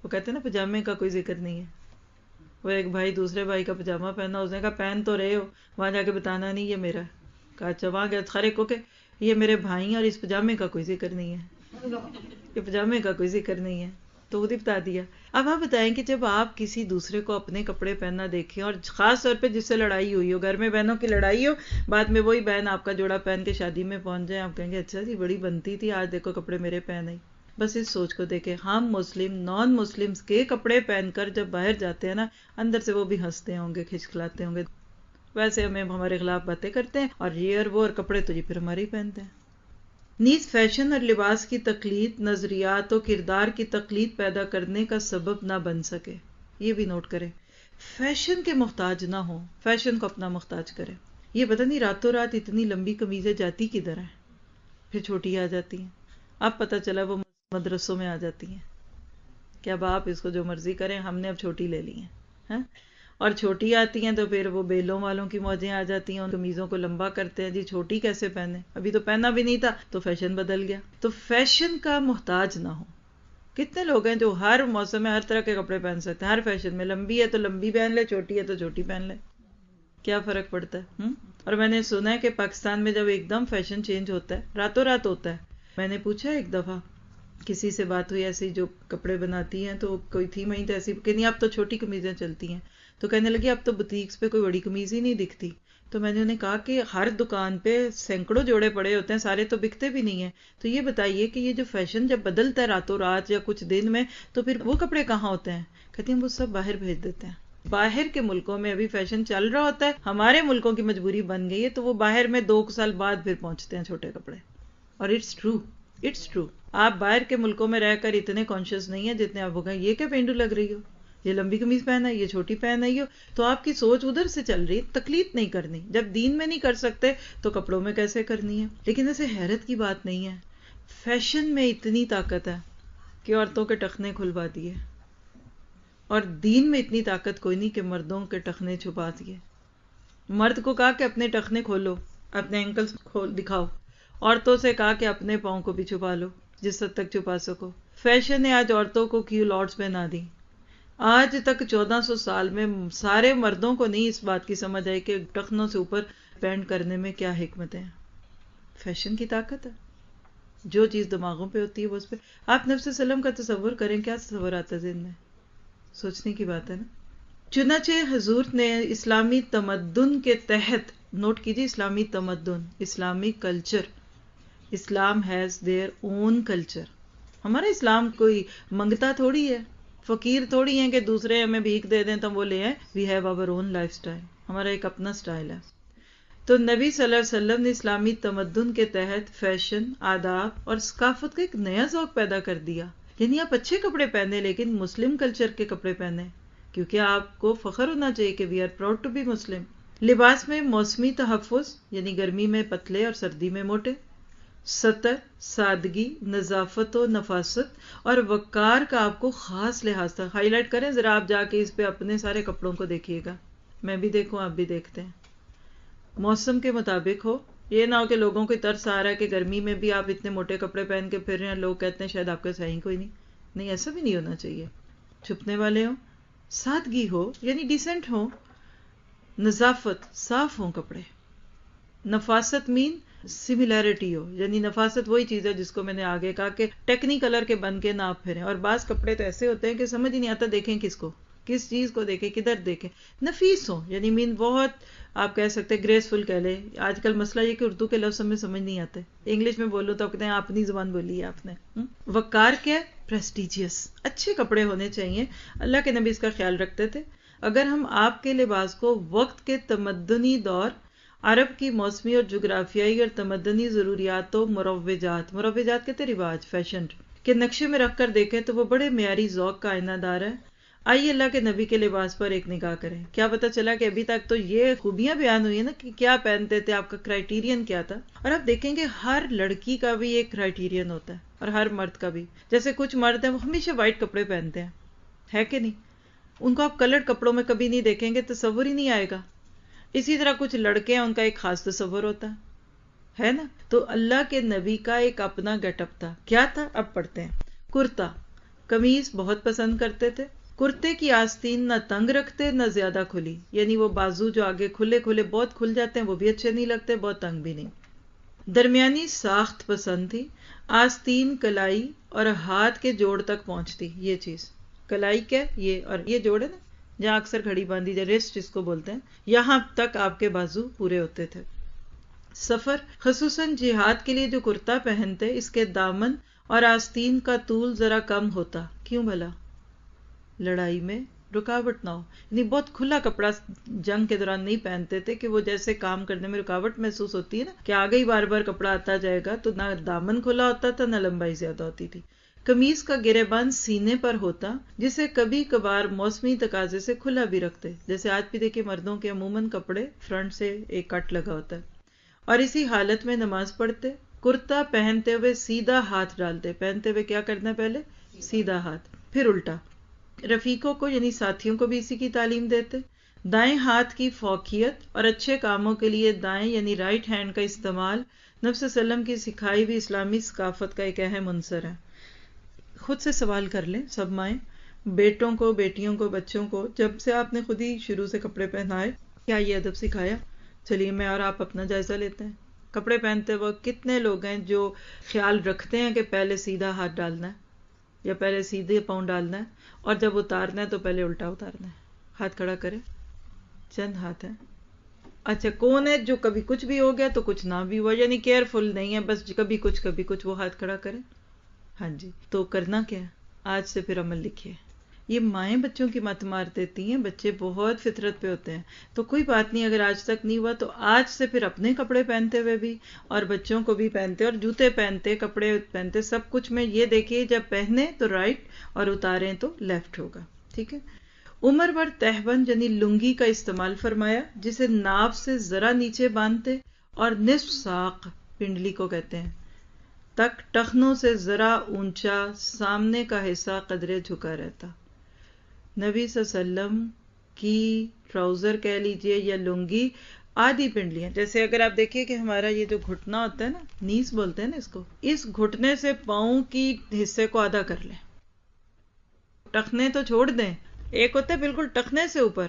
وہ کہتے ہیں نا پجامے کا کوئی ذکر نہیں ہے. وہ ایک بھائی دوسرے بھائی کا پجامہ پہنا، اس نے کہا پہن تو رہے ہو، وہاں جا کے بتانا نہیں یہ میرا ہے. کہا اچھا، وہاں گیا خرے کو کہ یہ میرے بھائی ہیں اور اس پجامے کا کوئی ذکر نہیں ہے، یہ پجامے کا کوئی ذکر نہیں ہے. تو خود ہی بتا دیا. اب آپ بتائیں کہ جب آپ کسی دوسرے کو اپنے کپڑے پہننا دیکھیں، اور خاص طور پہ جس سے لڑائی ہوئی ہو، گھر میں بہنوں کی لڑائی ہو، بعد میں وہی بہن آپ کا جوڑا پہن کے شادی میں پہنچ جائے، آپ کہیں گے اچھا جی بڑی بنتی تھی، آج دیکھو کپڑے میرے پہن آئی. بس اس سوچ کو دیکھیں، ہم مسلم نان مسلمز کے کپڑے پہن کر جب باہر جاتے ہیں نا، اندر سے وہ بھی ہنستے ہوں گے، کھچکھلاتے ہوں گے. ویسے ہمیں ہمارے خلاف باتیں کرتے ہیں، اور یہ اور وہ اور کپڑے تو یہ پھر ہمارے ہی پہنتے ہیں. نیز فیشن اور لباس کی تقلید نظریات و کردار کی تقلید پیدا کرنے کا سبب نہ بن سکے. یہ بھی نوٹ کریں، فیشن کے محتاج نہ ہو، فیشن کو اپنا محتاج کریں. یہ پتہ نہیں راتوں رات اتنی لمبی قمیضیں جاتی کدھر ہیں، پھر چھوٹی آ جاتی ہیں. اب پتہ چلا وہ مدرسوں میں آ جاتی ہیں کہ اب آپ اس کو جو مرضی کریں، ہم نے اب چھوٹی لے لی ہیں. اور چھوٹی آتی ہیں تو پھر وہ بیلوں والوں کی موجیں آ جاتی ہیں، ان قمیضوں کو لمبا کرتے ہیں. جی چھوٹی کیسے پہنے، ابھی تو پہنا بھی نہیں تھا تو فیشن بدل گیا. تو فیشن کا محتاج نہ ہو. کتنے لوگ ہیں جو ہر موسم میں ہر طرح کے کپڑے پہن سکتے ہیں، ہر فیشن میں، لمبی ہے تو لمبی پہن لے، چھوٹی ہے تو چھوٹی پہن لے، کیا فرق پڑتا ہے. اور میں نے سنا ہے کہ پاکستان میں جب ایک دم فیشن چینج ہوتا ہے، راتوں رات ہوتا ہے. میں نے پوچھا ایک دفعہ، کسی سے بات ہوئی ایسی جو کپڑے بناتی ہیں، تو کوئی تھی وہیں تو ایسی کہ نہیں اب تو چھوٹی قمیضیں چلتی ہیں. تو کہنے لگی اب تو بوتیکس پہ کوئی بڑی قمیض ہی نہیں دکھتی. تو میں نے انہیں کہا کہ ہر دکان پہ سینکڑوں جوڑے پڑے ہوتے ہیں، سارے تو بکتے بھی نہیں ہیں. تو یہ بتائیے کہ یہ جو فیشن جب بدلتا ہے راتوں رات یا کچھ دن میں، تو پھر وہ کپڑے کہاں ہوتے ہیں؟ کہتی ہیں وہ سب باہر بھیج دیتے ہیں. باہر کے ملکوں میں ابھی فیشن چل رہا ہوتا ہے، ہمارے ملکوں کی مجبوری بن گئی ہے، تو وہ باہر میں 2 سال بعد پھر پہنچتے ہیں چھوٹے کپڑے. اور اٹس ٹرو، اٹس ٹرو. آپ باہر کے ملکوں میں رہ کر اتنے کانشیس نہیں ہیں جتنے آپ ہو گئے. یہ کیا پینڈو لگ رہی ہو، یہ لمبی قمیض پہنا ہے، یہ چھوٹی پہن رہی ہو. تو آپ کی سوچ ادھر سے چل رہی ہے. تقلید نہیں کرنی. جب دین میں نہیں کر سکتے تو کپڑوں میں کیسے کرنی ہے؟ لیکن ایسے حیرت کی بات نہیں ہے، فیشن میں اتنی طاقت ہے کہ عورتوں کے ٹخنے کھلوا دیے، اور دین میں اتنی طاقت کوئی نہیں کہ مردوں کے ٹخنے چھپا دیے. مرد کو کہا کہ اپنے ٹخنے کھولو، اپنے اینکلز کھول دکھاؤ. عورتوں سے کہا کہ اپنے پاؤں کو بھی چھپا لو جس حد تک چھپا سکو. فیشن نے آج عورتوں کو کیو لارڈز پہنا دی. آج تک 1400 سال میں سارے مردوں کو نہیں اس بات کی سمجھ آئی کہ ٹخنوں سے اوپر پینٹ کرنے میں کیا حکمت ہے. فیشن کی طاقت ہے، جو چیز دماغوں پہ ہوتی ہے وہ اس پہ. آپ نبی صلی اللہ علیہ وسلم کا تصور کریں، کیا تصور آتا ہے ذہن میں؟ سوچنے کی بات ہے نا. چنانچہ حضور نے اسلامی تمدن کے تحت، نوٹ کیجیے، اسلامی تمدن، اسلامی کلچر. اسلام ہیز دیئر اون کلچر. ہمارا اسلام کوئی منگتا تھوڑی ہے، فقیر تھوڑی ہیں کہ دوسرے ہمیں بھیک دے دیں تو وہ لے آئیں. We have our own life style, ہمارا ایک اپنا سٹائل ہے. تو نبی صلی اللہ علیہ وسلم نے اسلامی تمدن کے تحت فیشن، آداب اور ثقافت کا ایک نیا ذوق پیدا کر دیا. یعنی آپ اچھے کپڑے پہنے لیکن مسلم کلچر کے کپڑے پہنے، کیونکہ آپ کو فخر ہونا چاہیے کہ we are proud to be Muslim. لباس میں موسمی تحفظ، یعنی گرمی میں پتلے اور سردی میں موٹے. ستر، سادگی، نظافت و نفاست اور وقار کا آپ کو خاص لحاظ تھا. ہائی لائٹ کریں ذرا، آپ جا کے اس پہ اپنے سارے کپڑوں کو دیکھیے گا. میں بھی دیکھوں، آپ بھی دیکھتے ہیں. موسم کے مطابق ہو. یہ نہ ہو کہ لوگوں کو ترس آ رہا ہے کہ گرمی میں بھی آپ اتنے موٹے کپڑے پہن کے پھر رہے ہیں، لوگ کہتے ہیں شاید آپ کا صحیح کوئی نہیں. نہیں، ایسا بھی نہیں ہونا چاہیے. چھپنے والے ہوں، سادگی ہو یعنی ڈیسنٹ ہو. نظافت، صاف ہوں کپڑے. نفاست مین سملیرٹی ہو، یعنی نفاست وہی چیز ہے جس کو میں نے آگے کہا کہ ٹیکنی کلر کے بن کے نہ آپ پھریں. اور بعض کپڑے تو ایسے ہوتے ہیں کہ سمجھ ہی نہیں آتا دیکھیں کس کو، کس چیز کو دیکھیں، کدھر دیکھیں. نفیس ہو یعنی مین بہت، آپ کہہ سکتے گریسفل کہہ لیں. آج کل مسئلہ یہ کہ اردو کے لفظ ہمیں سمجھ نہیں آتے، انگلش میں بولو تو کہتے ہیں اپنی زبان بولی ہے آپ نے. وقار کیا ہے؟ پریسٹیجیس. اچھے کپڑے ہونے چاہیے. اللہ کے نبی اس کا خیال رکھتے تھے. اگر ہم آپ کے لباس کو وقت کے تمدنی دور، عرب کی موسمی اور جغرافیائی اور تمدنی ضروریات و مروجات کہتے رواج، فیشن کے نقشے میں رکھ کر دیکھیں تو وہ بڑے معیاری ذوق کا آئینہ دار ہے. آئیے اللہ کے نبی کے لباس پر ایک نگاہ کریں. کیا پتہ چلا کہ ابھی تک تو یہ خوبیاں بیان ہوئی ہیں نا کہ کیا پہنتے تھے، آپ کا کرائیٹیرین کیا تھا. اور آپ دیکھیں گے ہر لڑکی کا بھی ایک کرائیٹیرین ہوتا ہے اور ہر مرد کا بھی. جیسے کچھ مرد ہیں وہ ہمیشہ وائٹ کپڑے پہنتے ہیں، ہے کہ نہیں؟ ان کو آپ کلرڈ کپڑوں میں کبھی نہیں دیکھیں گے، تصور ہی نہیں آئے گا. اسی طرح کچھ لڑکے ہیں، ان کا ایک خاص تصور ہوتا ہے نا. تو تو اللہ کے نبی کا ایک اپنا گیٹ اپ تھا. کیا تھا؟ اب پڑھتے ہیں. کرتا، قمیص بہت پسند کرتے تھے. کرتے کی آستین نہ تنگ رکھتے نہ زیادہ کھلی، یعنی وہ بازو جو آگے کھلے کھلے بہت کھل جاتے ہیں وہ بھی اچھے نہیں لگتے، بہت تنگ بھی نہیں. درمیانی ساخت پسند تھی. آستین کلائی اور ہاتھ کے جوڑ تک پہنچتی. یہ چیز کلائی کیا؟ یہ اور یہ جوڑ ہے نا جہاں اکثر گھڑی باندھی جائے، ریسٹ جس کو بولتے ہیں، یہاں تک آپ کے بازو پورے ہوتے تھے. سفر، خصوصاً جہاد کے لیے جو کرتا پہنتے، اس کے دامن اور آستین کا طول ذرا کم ہوتا. کیوں بھلا؟ لڑائی میں رکاوٹ نہ ہو. یعنی بہت کھلا کپڑا جنگ کے دوران نہیں پہنتے تھے کہ وہ جیسے کام کرنے میں رکاوٹ محسوس ہوتی ہے نا کہ آگے ہی بار بار کپڑا آتا جائے گا، تو نہ دامن کھلا ہوتا تھا نہ لمبائی زیادہ ہوتی تھی. قمیص کا گرے بند سینے پر ہوتا، جسے کبھی کبھار موسمی تقاضے سے کھلا بھی رکھتے. جیسے آج بھی دیکھیں مردوں کے عموماً کپڑے فرنٹ سے ایک کٹ لگا ہوتا ہے. اور اسی حالت میں نماز پڑھتے. کرتا پہنتے ہوئے سیدھا ہاتھ ڈالتے. پہنتے ہوئے کیا کرنا؟ پہلے سیدھا ہاتھ پھر الٹا. رفیقوں کو یعنی ساتھیوں کو بھی اسی کی تعلیم دیتے. دائیں ہاتھ کی فوقیت اور اچھے کاموں کے لیے دائیں یعنی رائٹ ہینڈ کا استعمال نبی صلی اللہ علیہ وسلم کی سکھائی ہوئی اسلامی ثقافت کا ایک اہم عنصر ہے. خود سے سوال کر لیں سب مائیں، بیٹوں کو، بیٹیوں کو، بچوں کو، جب سے آپ نے خود ہی شروع سے کپڑے پہنائے کیا یہ ادب سکھایا؟ چلیے میں اور آپ اپنا جائزہ لیتے ہیں. کپڑے پہنتے وقت کتنے لوگ ہیں جو خیال رکھتے ہیں کہ پہلے سیدھا ہاتھ ڈالنا ہے یا پہلے سیدھے پاؤں ڈالنا ہے، اور جب اتارنا ہے تو پہلے الٹا اتارنا ہے؟ ہاتھ کھڑا کریں. چند ہاتھ ہیں. اچھا کون ہے جو کبھی کچھ بھی ہو گیا تو کچھ نہ بھی ہوا، یعنی کیئرفل نہیں ہے، بس کبھی کچھ وہ ہاتھ کھڑا کریں. ہاں جی، تو کرنا کیا ہے؟ آج سے پھر عمل لکھیے. یہ مائیں بچوں کی مت مار دیتی ہیں، بچے بہت فطرت پہ ہوتے ہیں. تو کوئی بات نہیں، اگر آج تک نہیں ہوا تو آج سے پھر اپنے کپڑے پہنتے ہوئے بھی اور بچوں کو بھی پہنتے اور جوتے پہنتے کپڑے پہنتے سب کچھ میں یہ دیکھیے جب پہنے تو رائٹ اور اتاریں تو لیفٹ ہوگا. ٹھیک ہے. عمر بھر تہبند یعنی لنگی کا استعمال فرمایا، جسے ناف سے ذرا نیچے باندھتے اور نصف ساق پنڈلی کو کہتے ہیں تک ٹخنوں سے ذرا اونچا سامنے کا حصہ قدرے جھکا رہتا. نبی صلی اللہ علیہ وسلم کی ٹراؤزر کہہ لیجئے یا لنگی آدھی پنڈلیاں، جیسے اگر آپ دیکھیے کہ ہمارا یہ جو گھٹنا ہوتا ہے نا، نیز بولتے ہیں نا اس کو، اس گھٹنے سے پاؤں کی حصے کو آدھا کر لیں. ٹخنے تو چھوڑ دیں، ایک ہوتا ہے بالکل ٹخنے سے اوپر،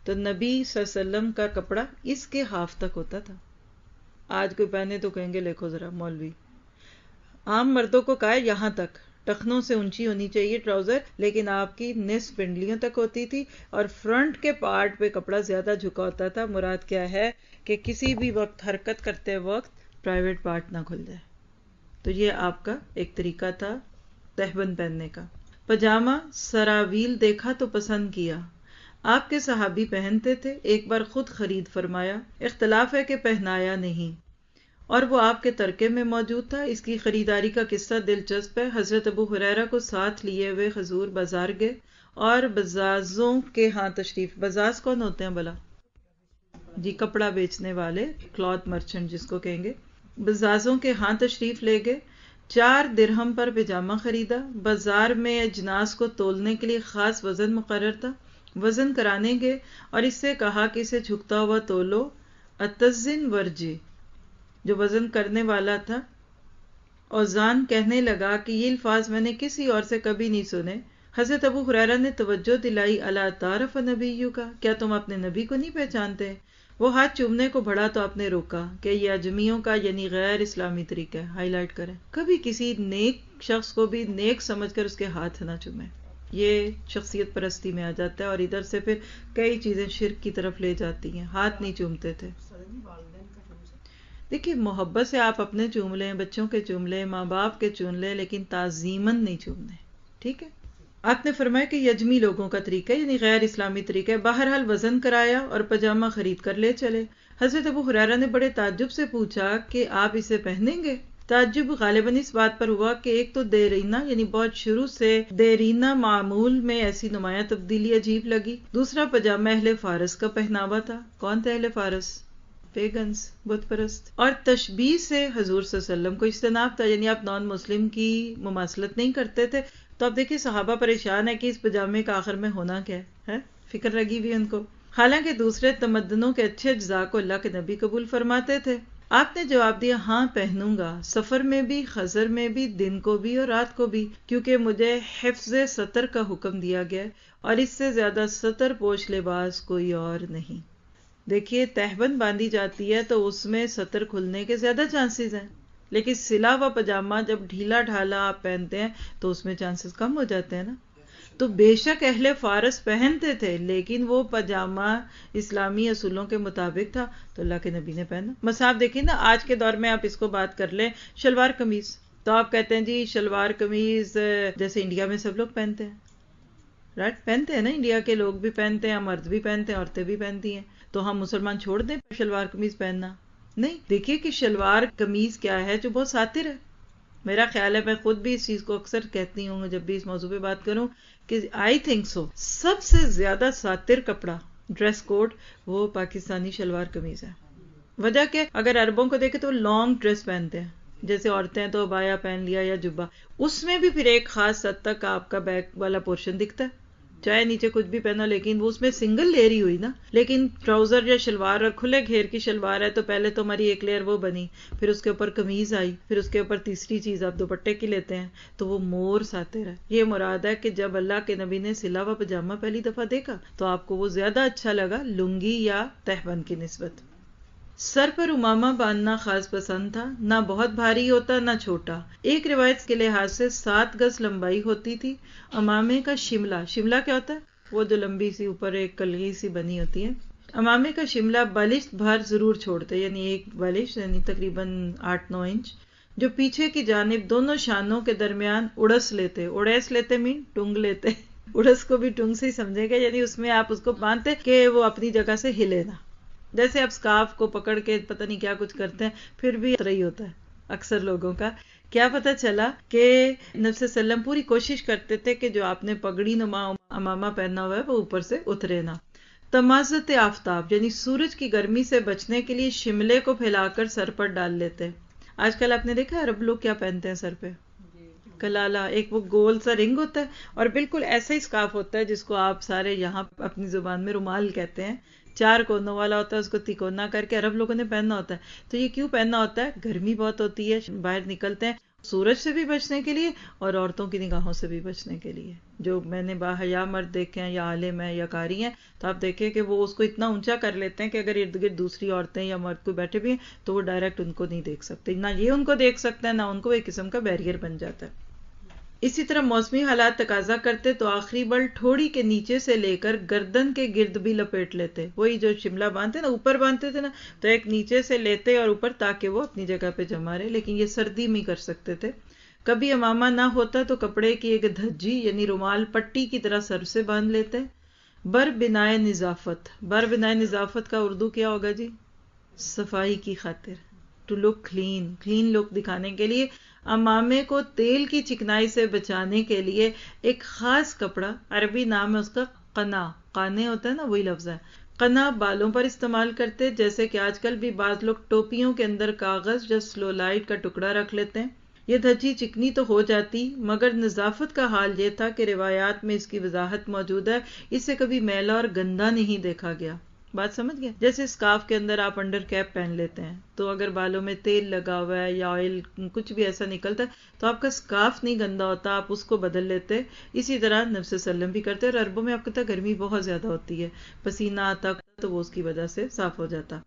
تو نبی صلی اللہ علیہ وسلم کا کپڑا اس کے ہاف تک ہوتا تھا. آج کوئی پہنے تو کہیں گے لکھو ذرا مولوی. عام مردوں کو کہا یہاں تک ٹخنوں سے اونچی ہونی چاہیے ٹراؤزر، لیکن آپ کی نصف پنڈلیوں تک ہوتی تھی اور فرنٹ کے پارٹ پہ کپڑا زیادہ جھکا ہوتا تھا. مراد کیا ہے کہ کسی بھی وقت حرکت کرتے وقت پرائیویٹ پارٹ نہ کھل جائے. تو یہ آپ کا ایک طریقہ تھا تہبند پہننے کا. پجامہ سراویل دیکھا تو پسند کیا. آپ کے صحابی پہنتے تھے، ایک بار خود خرید فرمایا. اختلاف ہے کہ پہنایا نہیں، اور وہ آپ کے ترکے میں موجود تھا. اس کی خریداری کا قصہ دلچسپ ہے. حضرت ابو ہریرہ کو ساتھ لیے ہوئے حضور بازار گئے اور بزازوں کے ہاں تشریف. بزاز کون ہوتے ہیں بلا؟ جی کپڑا بیچنے والے، کلاتھ مرچنٹ جس کو کہیں گے. بزازوں کے ہاں تشریف لے گئے. 4 درہم پر پجامہ خریدا. بازار میں اجناس کو تولنے کے لیے خاص وزن مقرر تھا. وزن کرانے گئے اور اس سے کہا کہ اسے جھکتا ہوا تولو. اتزن ورجی جو وزن کرنے والا تھا اوزان کہنے لگا کہ یہ الفاظ میں نے کسی اور سے کبھی نہیں سنے. حضرت ابو ہریرہ نے توجہ دلائی، الا تعرف نبیہ کا، کیا تم اپنے نبی کو نہیں پہچانتے؟ وہ ہاتھ چومنے کو بڑھا تو آپ نے روکا کہ یہ اجمیوں کا یعنی غیر اسلامی طریقہ ہے. ہائی لائٹ کریں، کبھی کسی نیک شخص کو بھی نیک سمجھ کر اس کے ہاتھ نہ چومیں. یہ شخصیت پرستی میں آ جاتا ہے اور ادھر سے پھر کئی چیزیں شرک کی طرف لے جاتی ہیں. ہاتھ نہیں چومتے تھے. دیکھیے محبت سے آپ اپنے چوم لیں، بچوں کے چوم لیں، ماں باپ کے چوم لیں، لیکن تعظیماً نہیں چومنے. ٹھیک ہے. آپ نے فرمایا کہ یہ اجمی لوگوں کا طریقہ ہے یعنی غیر اسلامی طریقہ ہے. بہرحال وزن کرایا اور پجامہ خرید کر لے چلے. حضرت ابو ہریرہ نے بڑے تعجب سے پوچھا کہ آپ اسے پہنیں گے؟ تعجب غالباً اس بات پر ہوا کہ ایک تو دیرینہ یعنی بہت شروع سے دیرینہ معمول میں ایسی نمایاں تبدیلی عجیب لگی. دوسرا پجامہ اہل فارس کا پہناوا تھا. کون تھے اہل فارس؟ پیگنز، بت پرست. اور تشبیہ سے حضور صلی اللہ علیہ وسلم کو اجتناب تھا، یعنی آپ نان مسلم کی مماثلت نہیں کرتے تھے. تو اب دیکھیے صحابہ پریشان ہے کہ اس پجامے کا آخر میں ہونا کیا ہے، فکر لگی ہوئی ان کو. حالانکہ دوسرے تمدنوں کے اچھے اجزاء کو اللہ کے نبی قبول فرماتے تھے. آپ نے جواب دیا ہاں پہنوں گا، سفر میں بھی، خضر میں بھی، دن کو بھی اور رات کو بھی، کیونکہ مجھے حفظ ستر کا حکم دیا گیا اور اس سے زیادہ ستر پوش لباس کوئی اور نہیں۔ دیکھیے تہبند باندھی جاتی ہے تو اس میں ستر کھلنے کے زیادہ چانسز ہیں، لیکن سلا ہوا پاجامہ جب ڈھیلا ڈھالا آپ پہنتے ہیں تو اس میں چانسز کم ہو جاتے ہیں نا۔ تو بے شک اہل فارس پہنتے تھے لیکن وہ پاجامہ اسلامی اصولوں کے مطابق تھا تو اللہ کے نبی نے پہنا۔ مثلا آپ دیکھیں نا آج کے دور میں آپ اس کو بات کر لیں شلوار قمیض، تو آپ کہتے ہیں جی شلوار قمیض جیسے انڈیا میں سب لوگ پہنتے ہیں، رائٹ، پہنتے ہیں نا، انڈیا کے لوگ بھی پہنتے ہیں، مرد بھی پہنتے ہیں، عورتیں بھی پہنتی ہیں، تو ہم مسلمان چھوڑ دیں شلوار قمیض پہننا؟ نہیں، دیکھیے کہ شلوار قمیض کیا ہے جو بہت ساتر ہے۔ میرا خیال ہے میں خود بھی اس چیز کو اکثر کہتی ہوں جب بھی اس موضوع پہ بات کروں کہ آئی تھنک سو سب سے زیادہ ساتر کپڑا ڈریس کوڈ وہ پاکستانی شلوار قمیض ہے۔ وجہ کہ اگر عربوں کو دیکھیں تو لانگ ڈریس پہنتے ہیں، جیسے عورتیں تو عبایا پہن لیا یا جبہ، اس میں بھی پھر ایک خاص حد تک آپ کا بیک والا پورشن دکھتا ہے، چاہے نیچے کچھ بھی پہنا لیکن وہ اس میں سنگل لیئر ہی ہوئی نا۔ لیکن ٹراؤزر یا شلوار اور کھلے گھیر کی شلوار ہے تو پہلے تو ہماری ایک لیئر وہ بنی، پھر اس کے اوپر قمیض آئی، پھر اس کے اوپر تیسری چیز آپ دوپٹے کی لیتے ہیں تو وہ مور ساتر ہے۔ یہ مراد ہے کہ جب اللہ کے نبی نے سلا ہوا پاجامہ پہلی دفعہ دیکھا تو آپ کو وہ زیادہ اچھا لگا لنگی یا تہبند کی نسبت۔ سر پر امامہ باندھنا خاص پسند تھا، نہ بہت بھاری ہوتا نہ چھوٹا، ایک روایت کے لحاظ سے 7 گز لمبائی ہوتی تھی۔ امامے کا شملہ، شملہ کیا ہوتا ہے؟ وہ جو لمبی سی اوپر ایک کلگی سی بنی ہوتی ہے۔ امامے کا شملہ بالشت بھر ضرور چھوڑتے، یعنی ایک بالش یعنی تقریباً 8-9 انچ، جو پیچھے کی جانب دونوں شانوں کے درمیان اڑس لیتے، اڑیس لیتے مین ٹنگ لیتے، اڑس کو بھی ٹنگ سے ہی سمجھے گا، یعنی اس میں آپ اس کو باندھتے کہ وہ اپنی جگہ سے ہلے نہ، جیسے آپ سکارف کو پکڑ کے پتہ نہیں کیا کچھ کرتے ہیں، پھر بھی اترا ہی ہوتا ہے اکثر لوگوں کا۔ کیا پتہ چلا کہ نبی صلی اللہ علیہ وسلم پوری کوشش کرتے تھے کہ جو آپ نے پگڑی نما امامہ پہنا ہوا ہے وہ اوپر سے اترے نہ۔ تمازت آفتاب یعنی سورج کی گرمی سے بچنے کے لیے شملے کو پھیلا کر سر پر ڈال لیتے۔ آج کل آپ نے دیکھا عرب لوگ کیا پہنتے ہیں سر پہ؟ کلالہ، ایک وہ گول سا رنگ ہوتا ہے اور بالکل ایسا ہی سکارف ہوتا ہے جس کو آپ سارے یہاں اپنی زبان میں رومال کہتے ہیں، 4 کونوں والا ہوتا ہے، اس کو تکونا کر کے عرب لوگوں نے پہننا ہوتا ہے۔ تو یہ کیوں پہننا ہوتا ہے؟ گرمی بہت ہوتی ہے، باہر نکلتے ہیں سورج سے بھی بچنے کے لیے اور عورتوں کی نگاہوں سے بھی بچنے کے لیے۔ جو میں نے باحیا مرد دیکھے ہیں یا عالم ہیں یا قاری ہیں تو آپ دیکھیں کہ وہ اس کو اتنا اونچا کر لیتے ہیں کہ اگر ارد گرد دوسری عورتیں یا مرد کوئی بیٹھے بھی ہیں تو وہ ڈائریکٹ ان کو نہیں دیکھ سکتے، نہ یہ ان کو دیکھ سکتا ہے نہ ان کو، ایک قسم کا بیریئر بن جاتا ہے۔ اسی طرح موسمی حالات تقاضا کرتے تو آخری بل ٹھوڑی کے نیچے سے لے کر گردن کے گرد بھی لپیٹ لیتے، وہی جو شملہ باندھتے نا اوپر باندھتے تھے نا، تو ایک نیچے سے لیتے اور اوپر تاکہ وہ اپنی جگہ پہ جمع رہے، لیکن یہ سردی میں کر سکتے تھے۔ کبھی امامہ نہ ہوتا تو کپڑے کی ایک دھجی یعنی رومال پٹی کی طرح سر سے باندھ لیتے۔ بر بنائے نظافت، بر بنائے نظافت کا اردو کیا ہوگا جی؟ صفائی کی خاطر، ٹو لک کلین، کلین لک دکھانے کے لیے امامے کو تیل کی چکنائی سے بچانے کے لیے ایک خاص کپڑا، عربی نام ہے اس کا قنا، قانے ہوتا ہے نا وہی لفظ ہے، قنا بالوں پر استعمال کرتے، جیسے کہ آج کل بھی بعض لوگ ٹوپیوں کے اندر کاغذ یا سلو لائٹ کا ٹکڑا رکھ لیتے ہیں۔ یہ دھجی چکنی تو ہو جاتی مگر نظافت کا حال یہ تھا کہ روایات میں اس کی وضاحت موجود ہے، اسے کبھی میلا اور گندا نہیں دیکھا گیا۔ بات سمجھ گئے؟ جیسے اسکارف کے اندر آپ انڈر کیپ پہن لیتے ہیں تو اگر بالوں میں تیل لگا ہوا ہے یا آئل کچھ بھی ایسا نکلتا ہے تو آپ کا اسکارف نہیں گندا ہوتا، آپ اس کو بدل لیتے۔ اسی طرح نبی صلی اللہ علیہ وسلم بھی کرتے، اور عربوں میں آپ کو پتہ گرمی بہت زیادہ ہوتی ہے، پسینہ آتا تو وہ اس کی وجہ سے صاف ہو جاتا۔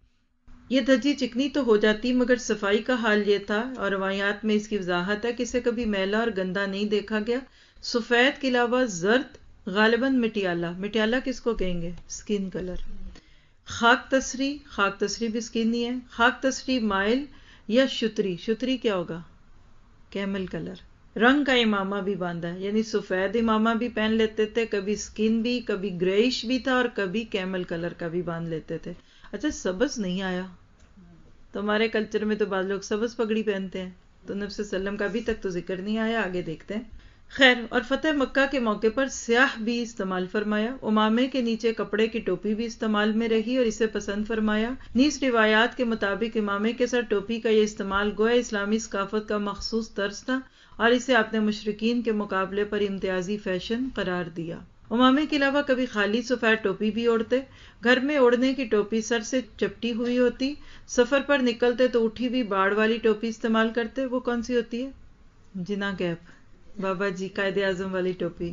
یہ دھجی چکنی تو ہو جاتی مگر صفائی کا حال یہ تھا، اور روایات میں اس کی وضاحت ہے کہ اسے کبھی میلا اور گندا نہیں دیکھا گیا۔ سفید کے علاوہ زرد، غالباً مٹیالہ، مٹیالہ کس کو کہیں گے؟ سکن کلر۔ خاک تسری، خاک تسری بھی سکن ہی ہے، خاک تسری مائل یا شتری، شتری کیا ہوگا؟ Camel colour. رنگ کا امامہ بھی باندھا ہے، یعنی سفید امامہ بھی پہن لیتے تھے، کبھی سکن بھی، کبھی گریش بھی تھا اور کبھی کیمل کلر کا بھی باندھ لیتے تھے۔ اچھا سبز نہیں آیا تو ہمارے کلچر میں تو بعض لوگ سبز پگڑی پہنتے ہیں، تو نبی صلی اللہ علیہ وسلم کا ابھی تک تو ذکر نہیں آیا، آگے دیکھتے ہیں۔ خیر، اور فتح مکہ کے موقع پر سیاہ بھی استعمال فرمایا، امامے کے نیچے کپڑے کی ٹوپی بھی استعمال میں رہی اور اسے پسند فرمایا۔ نیز روایات کے مطابق امامے کے ساتھ ٹوپی کا یہ استعمال گویا اسلامی ثقافت کا مخصوص طرز تھا اور اسے آپ نے مشرکین کے مقابلے پر امتیازی فیشن قرار دیا۔ امامے کے علاوہ کبھی خالی سفید ٹوپی بھی اوڑھتے، گھر میں اوڑھنے کی ٹوپی سر سے چپٹی ہوئی ہوتی، سفر پر نکلتے تو اٹھی ہوئی باڑ والی ٹوپی استعمال کرتے۔ وہ کون سی ہوتی ہے؟ جنا کیپ، بابا جی قائد اعظم والی ٹوپی۔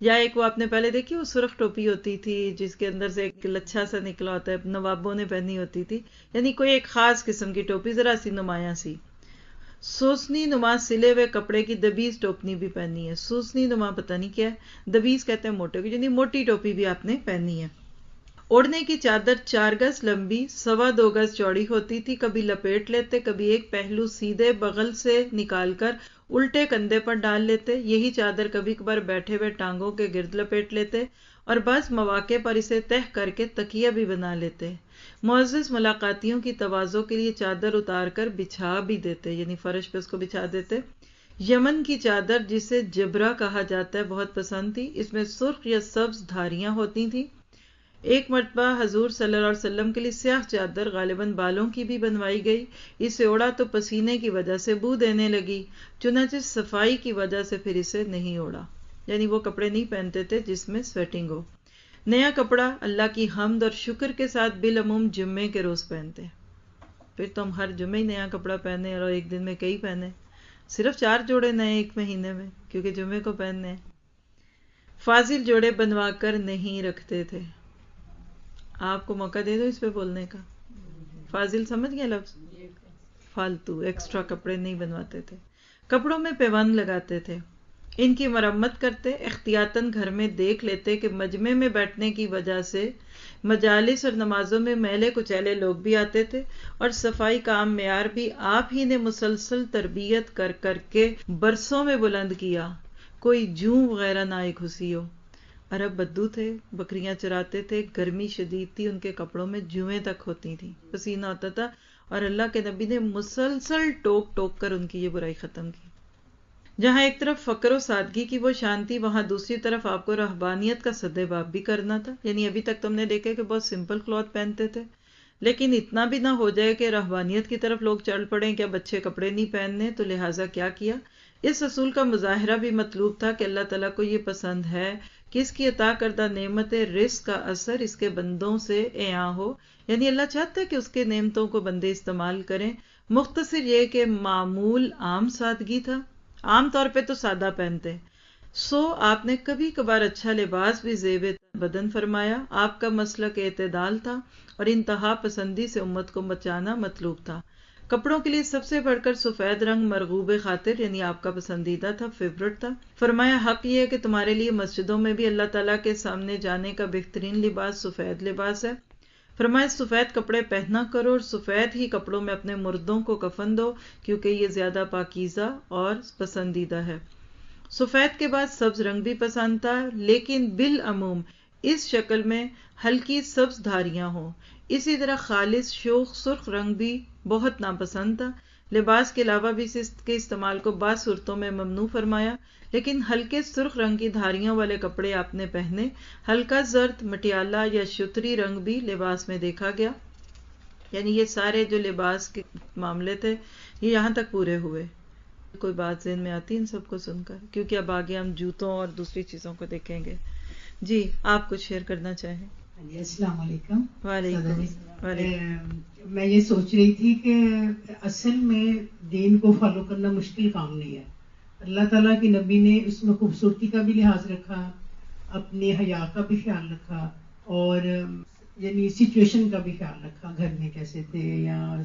یا ایک وہ آپ نے پہلے دیکھی، وہ سرخ ٹوپی ہوتی تھی جس کے اندر سے ایک لچھا سا نکلا ہوتا ہے، نوابوں نے پہنی ہوتی تھی، یعنی کوئی ایک خاص قسم کی ٹوپی، ذرا سی نمایاں سی۔ سوسنی نما سلے ہوئے کپڑے کی دبیز ٹوپنی بھی پہنی ہے۔ سوسنی نما پتہ نہیں کیا ہے، دبیز کہتے ہیں موٹے کو، یعنی موٹی ٹوپی بھی آپ نے پہنی ہے۔ اوڑھنے کی چادر 4 گز لمبی 2.25 گز چوڑی ہوتی تھی، کبھی لپیٹ لیتے، کبھی ایک پہلو سیدھے بغل سے نکال کر الٹے کندھے پر ڈال لیتے، یہی چادر کبھی کبھار بیٹھے ہوئے ٹانگوں کے گرد لپیٹ لیتے اور بعض مواقع پر اسے تہہ کر کے تکیہ بھی بنا لیتے۔ معزز ملاقاتیوں کی تواضع کے لیے چادر اتار کر بچھا بھی دیتے، یعنی فرش پہ اس کو بچھا دیتے۔ یمن کی چادر جسے جبرا کہا جاتا ہے بہت پسند تھی، اس میں سرخ یا سبز دھاریاں ہوتی تھیں۔ ایک مرتبہ حضور صلی اللہ علیہ وسلم کے لیے سیاہ چادر غالباً بالوں کی بھی بنوائی گئی، اسے اوڑھا تو پسینے کی وجہ سے بو دینے لگی، چنانچہ صفائی کی وجہ سے پھر اسے نہیں اوڑھا، یعنی وہ کپڑے نہیں پہنتے تھے جس میں سویٹنگ ہو۔ نیا کپڑا اللہ کی حمد اور شکر کے ساتھ بالعموم جمعے کے روز پہنتے، پھر تو ہم ہر جمعے ہی نیا کپڑا پہنے اور ایک دن میں کئی پہنے، صرف 4 جوڑے نئے ایک مہینے میں کیونکہ جمعے کو پہننے ہیں۔ فاضل جوڑے بنوا کر نہیں رکھتے تھے۔ آپ کو موقع دے دو اس پہ بولنے کا۔ فاضل سمجھ گئے لفظ؟ فالتو ایکسٹرا کپڑے نہیں بنواتے تھے۔ کپڑوں میں پیوند لگاتے تھے، ان کی مرمت کرتے، احتیاطاً گھر میں دیکھ لیتے کہ مجمع میں بیٹھنے کی وجہ سے مجالس اور نمازوں میں میلے کچیلے لوگ بھی آتے تھے، اور صفائی کا عام معیار بھی آپ ہی نے مسلسل تربیت کر کر کے برسوں میں بلند کیا، کوئی جوں وغیرہ نہ ایک گھسی ہو۔ عرب بدو تھے، بکریاں چراتے تھے، گرمی شدید تھی، ان کے کپڑوں میں جوئیں تک ہوتی تھیں، پسینہ ہوتا تھا، اور اللہ کے نبی نے مسلسل ٹوک ٹوک کر ان کی یہ برائی ختم کی۔ جہاں ایک طرف فقر و سادگی کی وہ شان تھی، وہاں دوسری طرف آپ کو رہبانیت کا سدباب بھی کرنا تھا، یعنی ابھی تک تم نے دیکھا کہ بہت سمپل کلوتھ پہنتے تھے، لیکن اتنا بھی نہ ہو جائے کہ رہبانیت کی طرف لوگ چل پڑیں کہ اب اچھے کپڑے نہیں پہننے، تو لہٰذا کیا کیا؟ اس اصول کا مظاہرہ بھی مطلوب تھا کہ اللہ تعالیٰ کو یہ پسند ہے کہ اس کی عطا کردہ نعمت رزق کا اثر اس کے بندوں سے عیاں ہو، یعنی اللہ چاہتا ہے کہ اس کے نعمتوں کو بندے استعمال کریں۔ مختصر یہ کہ معمول عام سادگی تھا، عام طور پہ تو سادہ پہنتے، سو آپ نے کبھی کبھار اچھا لباس بھی زیب بدن فرمایا۔ آپ کا مسلک اعتدال تھا اور انتہا پسندی سے امت کو بچانا مطلوب تھا۔ کپڑوں کے لیے سب سے بڑھ کر سفید رنگ مرغوب خاطر، یعنی آپ کا پسندیدہ تھا، فیورٹ تھا۔ فرمایا حق یہ ہے کہ تمہارے لیے مسجدوں میں بھی اللہ تعالیٰ کے سامنے جانے کا بہترین لباس سفید لباس ہے۔ فرمایا سفید کپڑے پہنا کرو اور سفید ہی کپڑوں میں اپنے مردوں کو کفن دو، کیونکہ یہ زیادہ پاکیزہ اور پسندیدہ ہے۔ سفید کے بعد سبز رنگ بھی پسند تھا، لیکن بالعموم اس شکل میں ہلکی سبز دھاریاں ہوں۔ اسی طرح خالص شوخ سرخ رنگ بھی بہت ناپسند تھا۔ لباس کے علاوہ بھی اس کے استعمال کو بعض صورتوں میں ممنوع فرمایا، لیکن ہلکے سرخ رنگ کی دھاریوں والے کپڑے آپ نے پہنے۔ ہلکا زرد، مٹیالہ یا شتری رنگ بھی لباس میں دیکھا گیا، یعنی یہ سارے جو لباس کے معاملے تھے یہ یہاں تک پورے ہوئے۔ کوئی بات ذہن میں آتی ان سب کو سن کر؟ کیونکہ اب آگے ہم جوتوں اور دوسری چیزوں کو دیکھیں گے۔ جی آپ کچھ شیئر کرنا چاہیں؟ جی السلام علیکم۔ وعلیکم۔ میں یہ سوچ رہی تھی کہ اصل میں دین کو فالو کرنا مشکل کام نہیں ہے، اللہ تعالیٰ کی نبی نے اس میں خوبصورتی کا بھی لحاظ رکھا، اپنے حیا کا بھی خیال رکھا، اور یعنی سچویشن کا بھی خیال رکھا، گھر میں کیسے تھے یا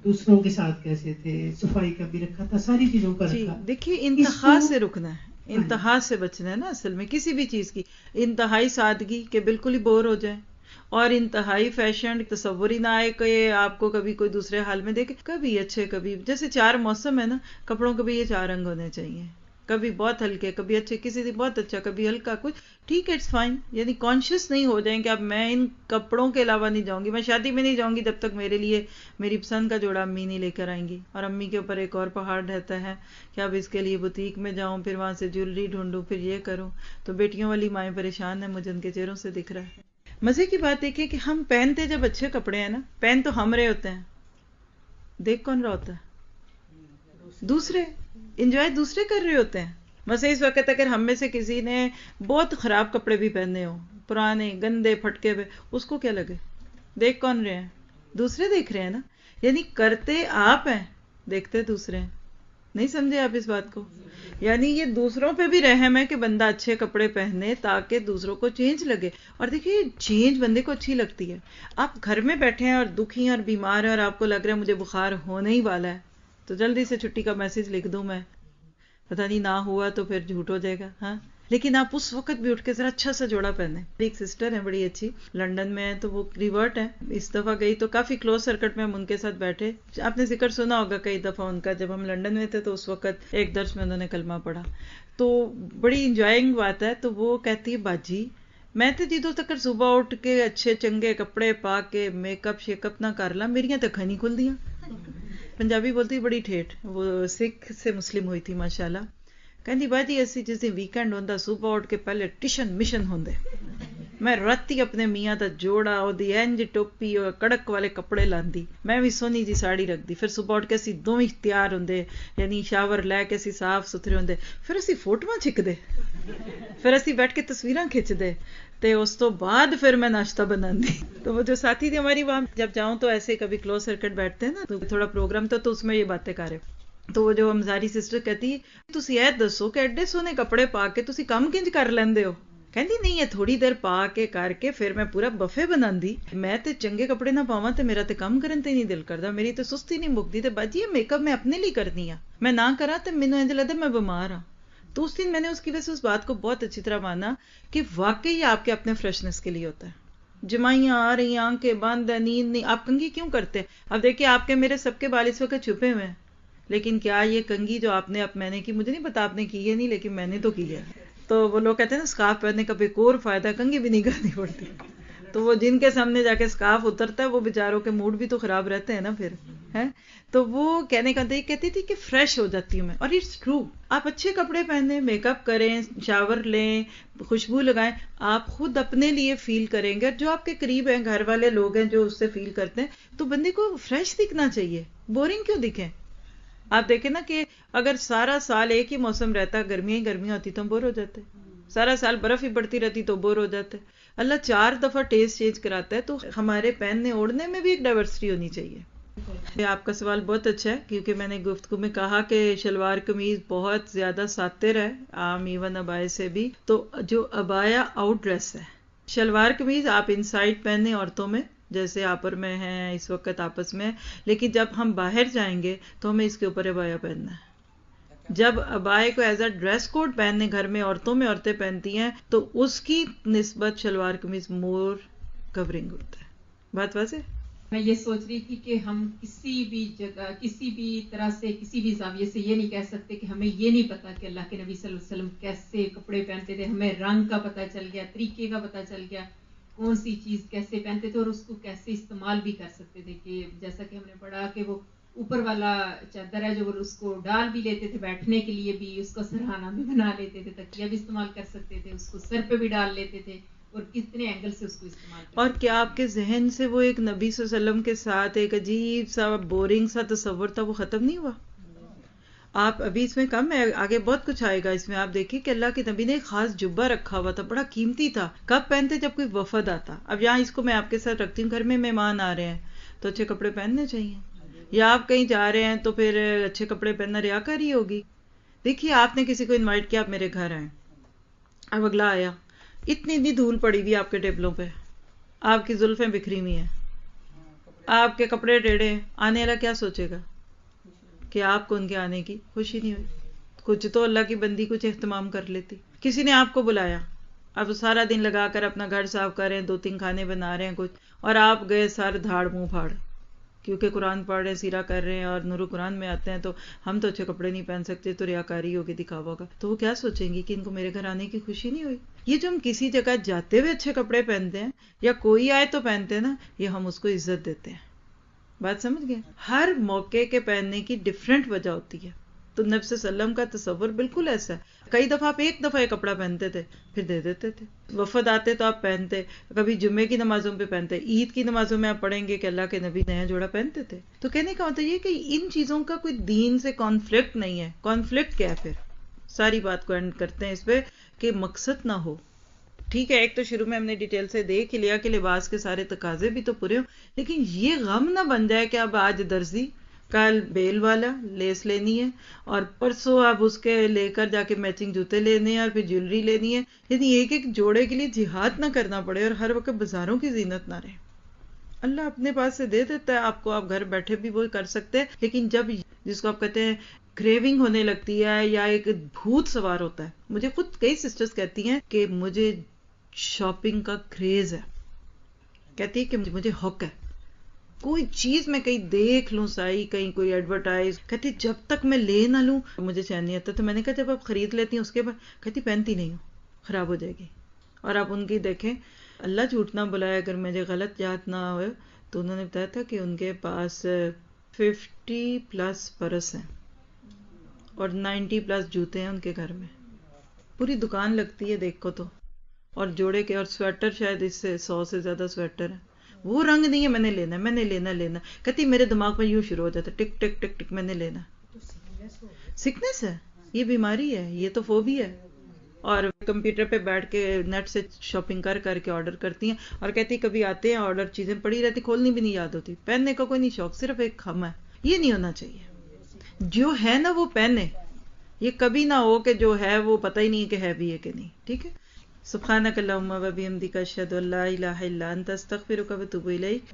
دوسروں کے ساتھ کیسے تھے، صفائی کا بھی رکھا تھا، ساری چیزوں کا رکھا۔ دیکھیے انتہا سے رکنا ہے، انتہا سے بچنا ہے نا، اصل میں کسی بھی چیز کی انتہائی سادگی کہ بالکل ہی بور ہو جائیں، اور انتہائی فیشن تصور ہی نہ آئے کہ آپ کو کبھی کوئی دوسرے حال میں دیکھے، کبھی اچھے کبھی جیسے 4 موسم ہے نا، کپڑوں کے بھی یہ 4 رنگ ہونے چاہیے، کبھی بہت ہلکے، کبھی اچھے، کسی دن بہت اچھا، کبھی ہلکا، کچھ ٹھیک ہے، اٹس فائن، یعنی کانشیس نہیں ہو جائیں کہ اب میں ان کپڑوں کے علاوہ نہیں جاؤں گی، میں شادی میں نہیں جاؤں گی جب تک میرے لیے میری پسند کا جوڑا امی نہیں لے کر آئیں گی، اور امی کے اوپر ایک اور پہاڑ رہتا ہے کہ اب اس کے لیے بوتیک میں جاؤں، پھر وہاں سے جیولری ڈھونڈوں، پھر یہ کروں، تو بیٹیوں والی مائیں پریشان ہیں، مجھے ان کے چہروں سے دکھ رہا ہے۔ مزے کی بات دیکھیں کہ ہم پہنتے جب اچھے کپڑے ہیں نا، پہن تو ہم رہے ہوتے ہیں، دیکھ کون رہا ہوتا ہے؟ دوسرے، انجوائے دوسرے کر رہے ہوتے ہیں، مثلا اس وقت اگر ہم میں سے کسی نے بہت خراب کپڑے بھی پہنے ہوں، پرانے گندے پھٹکے ہوئے، اس کو کیا لگے؟ دیکھ کون رہے ہیں؟ دوسرے دیکھ رہے ہیں نا. یعنی کرتے آپ ہیں، دیکھتے دوسرے ہیں. نہیں سمجھے آپ اس بات کو؟ یعنی یہ دوسروں پہ بھی رحم ہے کہ بندہ اچھے کپڑے پہنے تاکہ دوسروں کو چینج لگے. اور دیکھیے چینج بندے کو اچھی لگتی ہے. آپ گھر میں بیٹھے ہیں اور دکھی ہیں اور بیمار ہیں اور آپ کو لگ رہا ہے مجھے بخار ہونے ہی والا ہے، تو جلدی سے چھٹی کا میسج لکھ دوں میں، پتہ نہیں نہ ہوا تو پھر جھوٹ ہو جائے گا. ہاں لیکن آپ اس وقت بھی اٹھ کے ذرا اچھا سا جوڑا پہنے. ایک سسٹر ہے بڑی اچھی، لنڈن میں ہے، تو وہ ریورٹ ہے. اس دفعہ گئی تو کافی کلوز سرکٹ میں ہم ان کے ساتھ بیٹھے. آپ نے ذکر سنا ہوگا کئی دفعہ ان کا، جب ہم لنڈن میں تھے تو اس وقت ایک درس میں انہوں نے کلمہ پڑھا، تو بڑی انجوائنگ بات ہے. تو وہ کہتی ہے باجی میں تو جدوں تک صبح اٹھ کے اچھے چنگے کپڑے پا کے میک اپ شیک اپ نہ کر لا میریاں تو اکھاں نہیں کھلدیاں. پنجابی بولتی بڑی ٹھیٹھ، وہ سکھ سے مسلم ہوئی تھی ماشاءاللہ. کہندی باجی اسی جس دن ویکینڈ ہوندا صبح اٹھ کے پہلے ٹیشن مشن ہوندے، میں راتی اپنے میاں دا جوڑا او دی انج ٹوپی اور کڑک والے کپڑے لاندی، میں بھی سونی جی ساڑی رکھ دی. پھر صبح اٹھ کے اسی دوویں تیار ہوندے، یعنی شاور لے کے اسی صاف ستھرے ہوندے. پھر اسی فوٹواں چھکدے، پھر اسی بیٹھ کے تصویراں کھچدے، تے اس تو بعد پھر میں ناشتہ بناندی. تو وہ جو ساتھی تھی ہماری، وہاں جب جاؤں تو ایسے کبھی کلوز سرکٹ بیٹھتے ہیں نا، تو تھوڑا پروگرام تھا تو اس میں یہ باتیں کر رہے. تو وہ جو ہماری سسٹر کہتی تسی یہ دسو کہ ایڈے سونے کپڑے پا کے تسی کم کنج کر لیندے ہو؟ کہندی نہیں ہے تھوڑی دیر پا کے کر کے پھر میں پورا بفے بناندی. میں تے چنگے کپڑے نہ پاواں تے میرا تے کم کرن تے نہیں دل کردا، میری تے سستی نہیں مکدی. تے باجی یہ میک اپ میں اپنے لیے کرنی ہے، میں نہ کراں تے مینوں انج لگدا میں بیمار ہاں. تو اس دن میں نے اس کی وجہ سے اس بات کو بہت اچھی طرح مانا کہ واقعی آپ کے اپنے فریشنس کے لیے ہوتا ہے. جمائیاں آ رہی ہیں، آنکھیں بند ہیں، نیند نہیں، آپ کنگھی کیوں کرتے ہیں؟ اب دیکھیے آپ کے میرے سب کے بال اس وقت چھپے ہوئے ہیں، لیکن کیا یہ کنگھی جو آپ نے اب میں نے کی، مجھے نہیں پتا آپ نے کی ہے نہیں، لیکن میں نے تو کی ہے. تو وہ لوگ کہتے ہیں نا اسکارف پہننے کا ایک اور فائدہ ہے، کنگھی بھی نہیں کرنی پڑتی. تو وہ جن کے سامنے جا کے اسکارف اترتا ہے وہ بیچاروں کے موڈ بھی تو خراب رہتے ہیں نا پھر ہے. تو وہ کہنے کا کہتی تھی کہ فریش ہو جاتی ہوں میں، اور اٹس ٹرو. آپ اچھے کپڑے پہنیں، میک اپ کریں، شاور لیں، خوشبو لگائیں، آپ خود اپنے لیے فیل کریں گے. جو آپ کے قریب ہیں، گھر والے لوگ ہیں جو اس سے فیل کرتے ہیں، تو بندے کو فریش دکھنا چاہیے، بورنگ کیوں دکھیں. آپ دیکھیں نا کہ اگر سارا سال ایک ہی موسم رہتا، گرمیاں ہی گرمیاں ہوتی تو ہم بور ہو جاتے، سارا سال برف ہی پڑتی رہتی تو بور ہو جاتے. اللہ 4 دفعہ ٹیسٹ چینج کراتا ہے، تو ہمارے پہننے اوڑھنے میں بھی ایک ڈائیورسٹی ہونی چاہیے. آپ کا سوال بہت اچھا ہے، کیونکہ میں نے گفتگو میں کہا کہ شلوار قمیض بہت زیادہ ساتر ہے، عام ایون ابائے سے بھی. تو جو ابایا آؤٹ ڈریس ہے، شلوار قمیض آپ انسائڈ پہنیں عورتوں میں، جیسے آپر میں ہیں اس وقت آپس میں، لیکن جب ہم باہر جائیں گے تو ہمیں اس کے اوپر ابایا پہننا ہے. جب ابائے کو ایز اے ڈریس کوڈ پہننے گھر میں عورتوں میں عورتیں پہنتی ہیں تو اس کی نسبت شلوار قمیض مور کورنگ ہوتا ہے. بات واضح؟ میں یہ سوچ رہی تھی کہ ہم کسی بھی جگہ، کسی بھی طرح سے، کسی بھی زاویے سے یہ نہیں کہہ سکتے کہ ہمیں یہ نہیں پتا کہ اللہ کے نبی صلی اللہ علیہ وسلم کیسے کپڑے پہنتے تھے. ہمیں رنگ کا پتہ چل گیا، طریقے کا پتہ چل گیا، کون سی چیز کیسے پہنتے تھے اور اس کو کیسے استعمال بھی کر سکتے تھے. کہ جیسا کہ ہم نے پڑھا کہ وہ اوپر والا چادر ہے جو وہ اس کو ڈال بھی لیتے تھے بیٹھنے کے لیے بھی، اس کا سرہانہ بھی بنا لیتے تھے، تکیہ بھی استعمال کر سکتے تھے، اس کو سر پہ بھی ڈال لیتے تھے، اور کتنے اینگل سے اس کو استعمال کرتے. اور کیا آپ کے ذہن سے وہ ایک نبی صلی اللہ علیہ وسلم کے ساتھ ایک عجیب سا بورنگ سا تصور تھا، وہ ختم نہیں ہوا؟ آپ ابھی اس میں کم ہے، آگے بہت کچھ آئے گا اس میں. آپ دیکھیں کہ اللہ کے نبی نے ایک خاص جبہ رکھا ہوا تھا، بڑا قیمتی تھا. کب پہنتے؟ جب کوئی وفد آتا. اب یہاں اس کو میں آپ کے ساتھ رکھتی ہوں، گھر میں مہمان آ رہے ہیں تو اچھے کپڑے پہننے چاہیے. یا آپ کہیں جا رہے ہیں تو پھر اچھے کپڑے پہننا ریاکاری ہوگی. دیکھیے آپ نے کسی کو انوائٹ کیا، آپ میرے گھر آئیں، اب اگلا آیا، اتنی دھول پڑی ہوئی آپ کے ٹیبلوں پہ، آپ کی زلفیں بکھری ہوئی ہیں، آپ کے کپڑے ٹیڑھے، آنے والا کیا سوچے گا کہ آپ کو ان کے آنے کی خوشی نہیں ہوئی؟ کچھ تو اللہ کی بندی کچھ اہتمام کر لیتی. کسی نے آپ کو بلایا، اب سارا دن لگا کر اپنا گھر صاف کر رہے ہیں، 2-3 کھانے بنا رہے ہیں کچھ، اور آپ گئے سر دھاڑ منہ پھاڑ، کیونکہ قرآن پڑھ رہے ہیں، سیرہ کر رہے ہیں اور نور قرآن میں آتے ہیں، تو ہم تو اچھے کپڑے نہیں پہن سکتے، تو ریاکاری ہوگی، دکھاوا ہوگا. تو وہ کیا سوچیں گی کہ ان کو میرے گھر آنے کی خوشی نہیں ہوئی؟ یہ جو ہم کسی جگہ جاتے ہوئے اچھے کپڑے پہنتے ہیں یا کوئی آئے تو پہنتے ہیں نا، یہ ہم اس کو عزت دیتے ہیں. بات سمجھ گئے؟ ہر موقع کے پہننے کی ڈیفرنٹ وجہ ہوتی ہے. تو نبی صلی اللہ علیہ وسلم کا تصور بالکل ایسا ہے. کئی دفعہ آپ ایک دفعہ یہ کپڑا پہنتے تھے پھر دے دیتے تھے، وفد آتے تو آپ پہنتے، کبھی جمعے کی نمازوں پہ پہنتے، عید کی نمازوں میں آپ پڑھیں گے کہ اللہ کے نبی نیا جوڑا پہنتے تھے. تو کہنے کا مطلب یہ کہ ان چیزوں کا کوئی دین سے کانفلکٹ نہیں ہے. کانفلکٹ کیا ہے پھر؟ ساری بات کو اینڈ کرتے ہیں اس پہ کہ مقصد نہ ہو. ٹھیک ہے، ایک تو شروع میں ہم نے ڈیٹیل سے دیکھ لیا کہ لباس کے سارے تقاضے بھی تو پورے ہوں، لیکن یہ غم نہ بن جائے کہ اب آج درزی، کل بیل والا لیس لینی ہے، اور پرسوں اب اس کے لے کر جا کے میچنگ جوتے لینے ہیں، اور پھر جیولری لینی ہے. یعنی ایک ایک جوڑے کے لیے جہاد نہ کرنا پڑے اور ہر وقت بازاروں کی زینت نہ رہے. اللہ اپنے پاس سے دے دیتا ہے آپ کو، آپ گھر بیٹھے بھی وہ کر سکتے ہیں، لیکن جب جس کو آپ کہتے ہیں کریونگ ہونے لگتی ہے یا ایک بھوت سوار ہوتا ہے. مجھے خود کئی سسٹرز کہتی ہیں کہ مجھے شاپنگ کا کریز ہے، کہتی ہے کہ مجھے حق ہے، کوئی چیز میں کہیں دیکھ لوں سائی، کہیں کوئی ایڈورٹائز، کہتی جب تک میں لے نہ لوں مجھے چین نہیں آتا. تو میں نے کہا جب آپ خرید لیتی ہیں اس کے بعد، کہتی پہنتی نہیں ہوں، خراب ہو جائے گی. اور آپ ان کی دیکھیں، اللہ جھوٹ نہ بلائے اگر مجھے غلط یاد نہ ہوئے تو انہوں نے بتایا تھا کہ ان کے پاس 50+ پرس ہیں اور 90+ جوتے ہیں ان کے گھر میں. پوری دکان لگتی ہے دیکھو تو، اور جوڑے کے، اور سویٹر شاید اس سے 100 سے زیادہ سویٹر ہیں. وہ رنگ نہیں ہے میں نے لینا، میں نے لینا. کہتی میرے دماغ میں یوں شروع ہو جاتا ٹک ٹک ٹک ٹک، میں نے لینا. سکنس ہے، یہ بیماری ہے، یہ تو فوبیا ہے. اور کمپیوٹر پہ بیٹھ کے نیٹ سے شاپنگ کر کے آرڈر کرتی ہیں، اور کہتی کبھی آتے ہیں آرڈر، چیزیں پڑی رہتی، کھولنی بھی نہیں یاد ہوتی. پہننے کا کوئی نہیں شوق، صرف ایک خم ہے. یہ نہیں ہونا چاہیے. جو ہے نا وہ پہنے، یہ کبھی نہ ہو کہ جو ہے وہ پتہ ہی نہیں کہ ہے بھی ہے کہ نہیں. ٹھیک ہے. سبحانک اللہم و بحمدک، اشہد ان لا الہ الا انت، استغفرک و اتوب الیک.